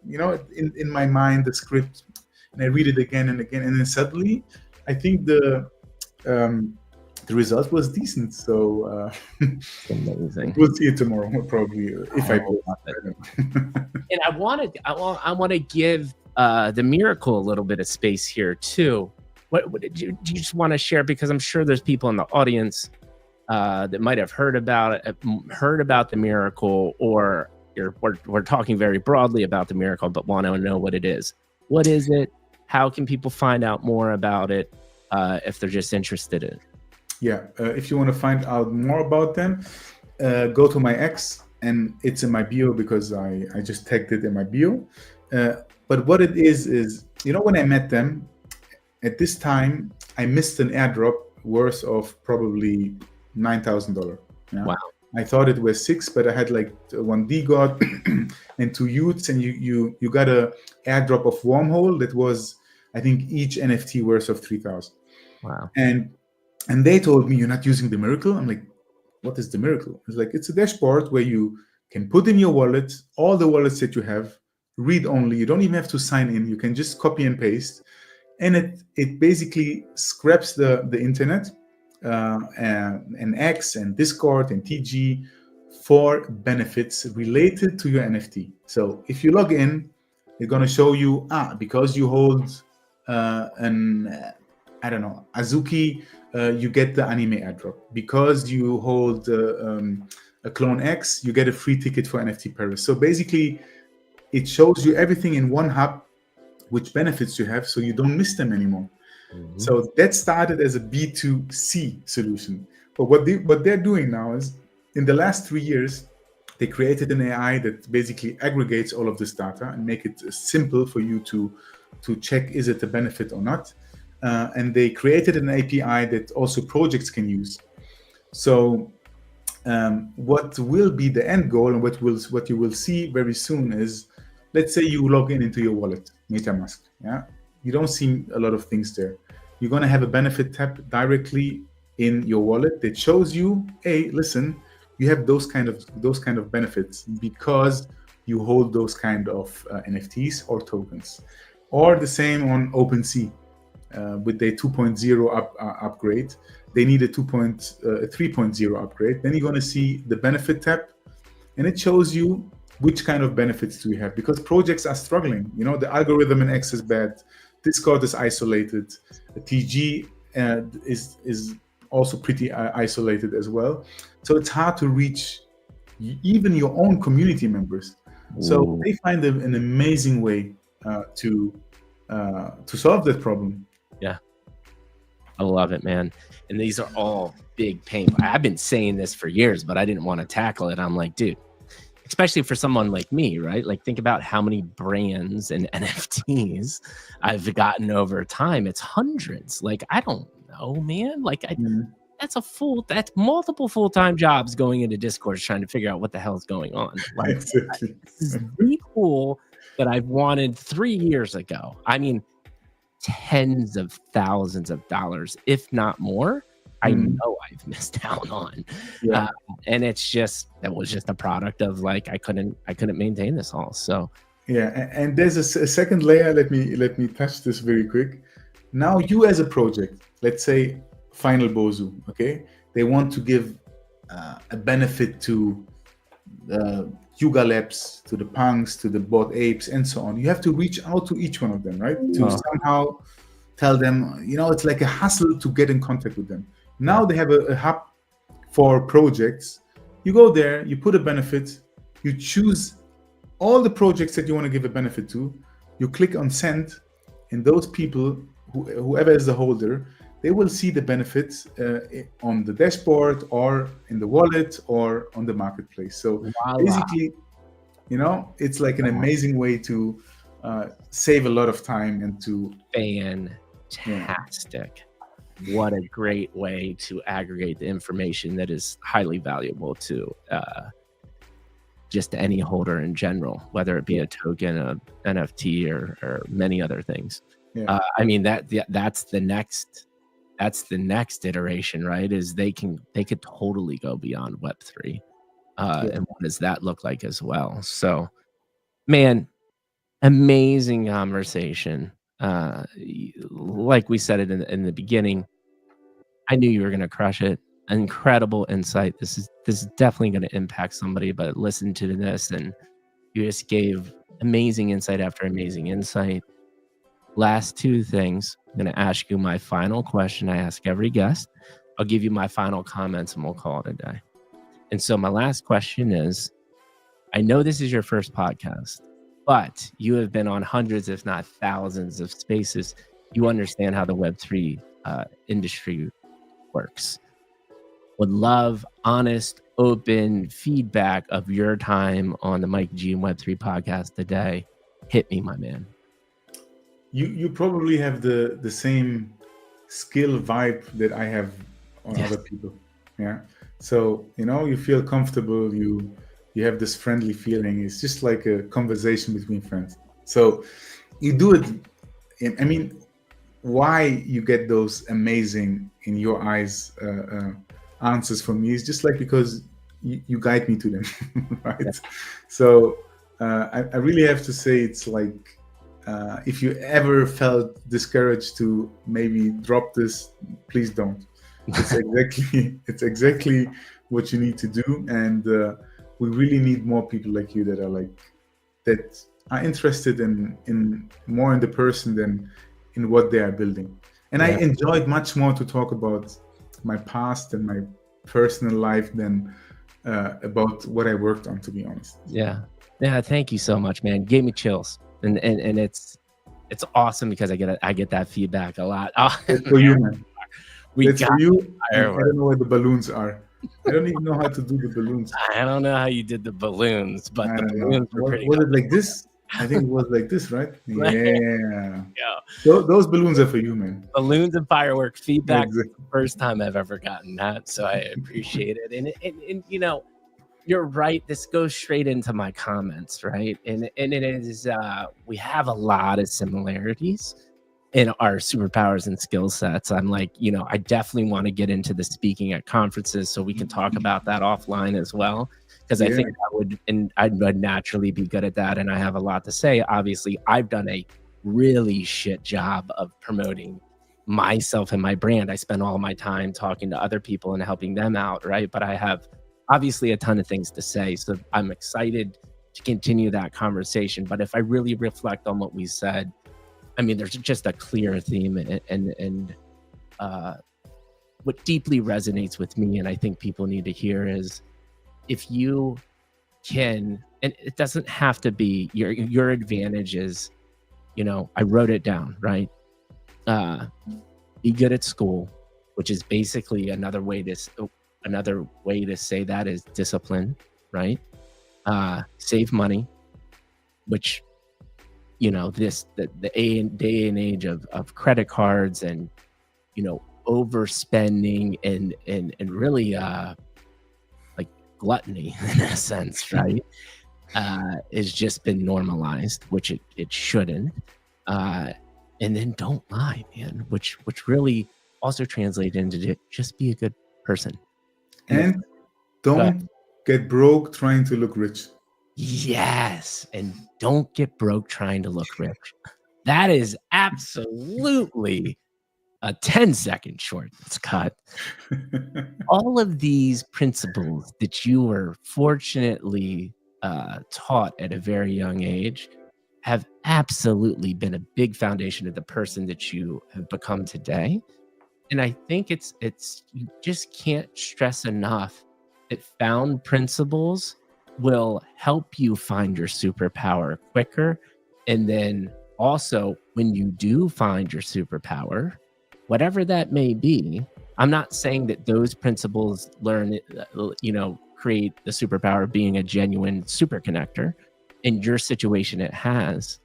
Speaker 2: in my mind, the script, and I read it again and again. And then suddenly, I think the result was decent. So
Speaker 1: amazing.
Speaker 2: We'll see it tomorrow, probably, if I post it.
Speaker 1: And I want to give the miracle a little bit of space here too. What do you just want to share? Because I'm sure there's people in the audience that might have heard about the miracle, or we're talking very broadly about the miracle, but want to know what it is. What is it? How can people find out more about it if they're just interested in it?
Speaker 2: Yeah, if you want to find out more about them, go to my X, and it's in my bio because I just tagged it in my bio. But what it is, when I met them, at this time, I missed an airdrop worth of probably $9,000. Yeah?
Speaker 1: Wow.
Speaker 2: I thought it was 6, but I had like 1 DGOT and 2 Utes, and you got a airdrop of Wormhole that was, I think, each NFT worth of 3,000.
Speaker 1: Wow.
Speaker 2: And they told me, you're not using the miracle. I'm like, what is the miracle? It's like, it's a dashboard where you can put in your wallet all the wallets that you have, read only. You don't even have to sign in. You can just copy and paste, and it basically scraps the internet and X and Discord and TG for benefits related to your NFT. So if you log in, it's going to show you because you hold Azuki, you get the anime airdrop. Because you hold a clone X, you get a free ticket for NFT Paris. So basically, it shows you everything in one hub, which benefits you have, so you don't miss them anymore. Mm-hmm. So that started as a B2C solution. But what they're doing now is, in the last 3 years, they created an AI that basically aggregates all of this data and make it simple for you to check, is it a benefit or not. And they created an API that also projects can use. So what will be the end goal, and what you will see very soon is, let's say you log into your wallet, MetaMask. Yeah, you don't see a lot of things there. You're going to have a benefit tab directly in your wallet that shows you, hey, listen, you have those kind of benefits because you hold those kind of NFTs or tokens. Or the same on OpenSea. With their 2.0 upgrade, they need a 3.0 upgrade. Then you're going to see the benefit tab, and it shows you which kind of benefits do you have, because projects are struggling. The algorithm in X is bad, Discord is isolated, TG is also pretty isolated as well. So it's hard to reach even your own community members. Ooh. So they find an amazing way to solve that problem.
Speaker 1: Yeah, I love it, man. And these are all big pain. I've been saying this for years, but I didn't want to tackle it. I'm like, dude, especially for someone like me, right? Like, think about how many brands and NFTs I've gotten over time. It's hundreds. Like, I don't know, man. Like, that's multiple full-time jobs going into Discord trying to figure out what the hell is going on. Like,
Speaker 2: exactly.
Speaker 1: This is really cool that I've wanted 3 years ago. I mean, tens of thousands of dollars, if not more, I know I've missed out on. Yeah. And that was just a product of, like, I couldn't maintain this all. So
Speaker 2: yeah, and there's a second layer. Let me touch this very quick. Now, you as a project, let's say Final Bozu, okay, they want to give a benefit to the Yuga Labs, to the Punks, to the Bot Apes, and so on. You have to reach out to each one of them, right? To somehow tell them, it's like a hassle to get in contact with them. Now they have a hub for projects. You go there, you put a benefit, you choose all the projects that you want to give a benefit to, you click on send, and those people, whoever is the holder, they will see the benefits on the dashboard or in the wallet or on the marketplace. So basically, it's like an amazing way to save a lot of time and to...
Speaker 1: Fantastic. What a great way to aggregate the information that is highly valuable to just any holder in general, whether it be a token, a NFT, or many other things. Yeah. I mean, that's the next iteration, right? Is they could totally go beyond Web3. And what does that look like as well? So, man, amazing conversation. Like we said it in the beginning, I knew you were going to crush it. Incredible insight. This is definitely going to impact somebody, but listen to this, and you just gave amazing insight after amazing insight. Last two things. I'm going to ask you my final question. I ask every guest. I'll give you my final comments, and we'll call it a day. And so my last question is, I know this is your first podcast, but you have been on hundreds, if not thousands of spaces. You understand how the Web3 industry works. Would love honest, open feedback of your time on the Mike G and Web3 podcast today. Hit me, my man.
Speaker 2: You probably have the same skill vibe that I have on
Speaker 1: Yes.
Speaker 2: other people. Yeah. So, you feel comfortable, you have this friendly feeling. It's just like a conversation between friends. So you do it. I mean, why you get those amazing, in your eyes, answers from me is just like because you guide me to them, right?
Speaker 1: Yeah.
Speaker 2: So I really have to say, it's like, if you ever felt discouraged to maybe drop this, please don't. It's exactly what you need to do, and we really need more people like you that are interested in more in the person than in what they are building. And I
Speaker 1: Yeah.
Speaker 2: enjoyed much more to talk about my past and my personal life than about what I worked on, to be honest.
Speaker 1: Yeah. Thank you so much, man. Gave me chills, and it's awesome because I get that feedback a lot. Oh,
Speaker 2: That's for you, man.
Speaker 1: we
Speaker 2: That's
Speaker 1: got
Speaker 2: for you. And I
Speaker 1: fireworks.
Speaker 2: don't know where the balloons are. I don't even know how to do the balloons.
Speaker 1: I don't know how you did the balloons, but
Speaker 2: I
Speaker 1: the
Speaker 2: don't know.
Speaker 1: balloons were pretty
Speaker 2: Was
Speaker 1: good.
Speaker 2: it like this? I think it was like this, right?
Speaker 1: Right.
Speaker 2: Yeah.
Speaker 1: Yeah.
Speaker 2: Those balloons are for you, man.
Speaker 1: Balloons and fireworks feedback.
Speaker 2: Exactly.
Speaker 1: The first time I've ever gotten that, so I appreciate it. And you're right. This goes straight into my comments, right? And it is we have a lot of similarities in our superpowers and skill sets. I'm like, I definitely want to get into the speaking at conferences, so we can talk about that offline as well, because I think I'd naturally be good at that, and I have a lot to say. Obviously, I've done a really shit job of promoting myself and my brand. I spend all my time talking to other people and helping them out, right? But I have obviously a ton of things to say, so I'm excited to continue that conversation. But if I really reflect on what we said, I mean, there's just a clear theme, and what deeply resonates with me, and I think people need to hear, is if you can, and it doesn't have to be your advantage is, I wrote it down, right? Be good at school, which is basically another way to say that is discipline, right? Save money, which the day and age of credit cards and overspending and really like gluttony in a sense, right? Has just been normalized, which it shouldn't. And then don't lie, man, which really also translates into just be a good person.
Speaker 2: And don't get broke trying to look rich.
Speaker 1: Yes, and don't get broke trying to look rich. That is absolutely a 10-second short that's cut. All of these principles that you were fortunately taught at a very young age have absolutely been a big foundation of the person that you have become today. And I think it's you just can't stress enough that found principles will help you find your superpower quicker. And then also, when you do find your superpower, whatever that may be, I'm not saying that those principles create the superpower of being a genuine super connector. In your situation, it has.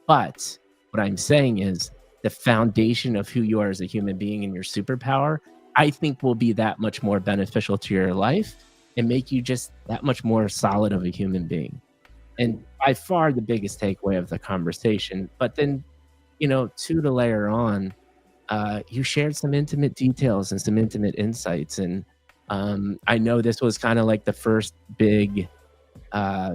Speaker 1: But what I'm saying is the foundation of who you are as a human being and your superpower, I think, will be that much more beneficial to your life and make you just that much more solid of a human being. And by far the biggest takeaway of the conversation. But then, to layer on, you shared some intimate details and some intimate insights. And I know this was kind of like the first big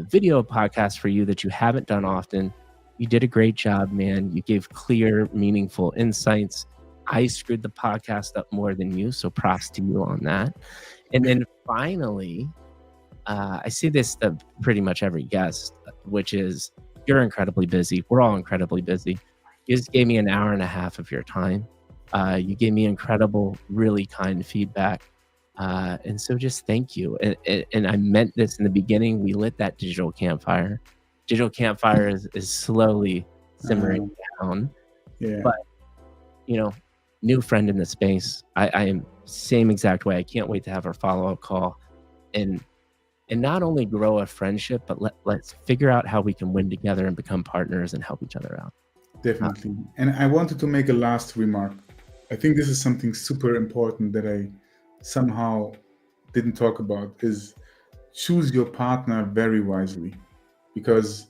Speaker 1: video podcast for you that you haven't done often. You did a great job, man. You gave clear, meaningful insights. I screwed the podcast up more than you, so props to you on that. And then finally, I see this to pretty much every guest, which is you're incredibly busy. We're all incredibly busy. You just gave me an hour and a half of your time. You gave me incredible, really kind feedback. And so just thank you. And I meant this in the beginning. We lit that digital campfire. Digital campfire is slowly simmering down,
Speaker 2: Yeah,
Speaker 1: but new friend in the space. I am same exact way. I can't wait to have our follow-up call and not only grow a friendship, but let's figure out how we can win together and become partners and help each other out.
Speaker 2: definitely. And I wanted to make a last remark. I think this is something super important that I somehow didn't talk about is choose your partner very wisely, because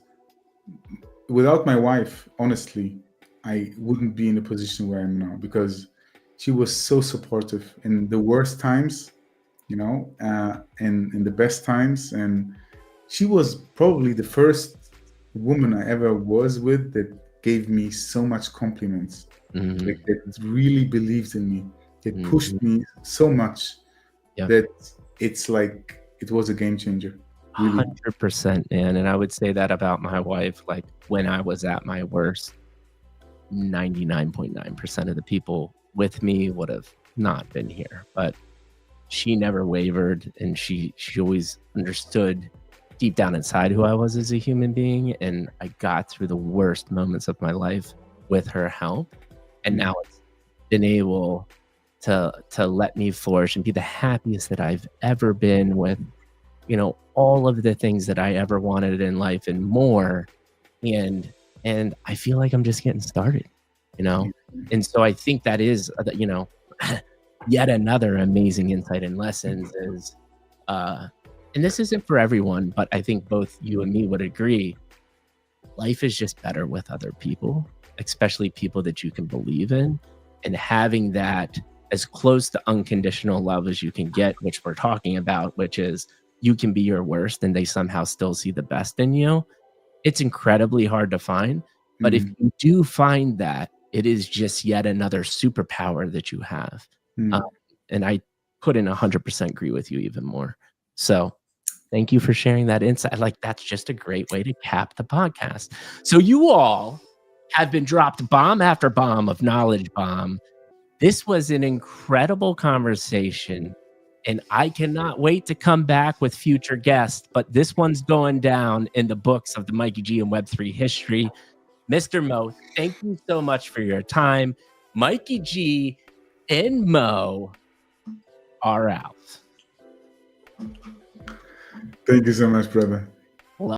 Speaker 2: without my wife, honestly, I wouldn't be in the position where I am now, because she was so supportive in the worst times, and in the best times. And she was probably the first woman I ever was with that gave me so much compliments, like that really believed in me, that pushed me so much,
Speaker 1: Yep.
Speaker 2: that it's like it was a game changer. Really.
Speaker 1: 100%, man. And I would say that about my wife. Like when I was at my worst, 99.9% of the people with me would have not been here. But she never wavered, and she always understood deep down inside who I was as a human being. And I got through the worst moments of my life with her help. And now it's been able to let me flourish and be the happiest that I've ever been with, all of the things that I ever wanted in life and more. And I feel like I'm just getting started, And so I think that is, yet another amazing insight and lessons is, and this isn't for everyone, but I think both you and me would agree, life is just better with other people, especially people that you can believe in, and having that as close to unconditional love as you can get, which we're talking about, which is you can be your worst and they somehow still see the best in you. It's incredibly hard to find, but if you do find that, it is just yet another superpower that you have. And I couldn't 100% agree with you even more. So thank you for sharing that insight. Like, that's just a great way to cap the podcast. So you all have been dropped bomb after bomb of knowledge bomb. This was an incredible conversation, and I cannot wait to come back with future guests, but this one's going down in the books of the Mikey G and Web3 history. Mr. Mo, thank you so much for your time. Mikey G and Mo are out.
Speaker 2: Thank you so much, brother.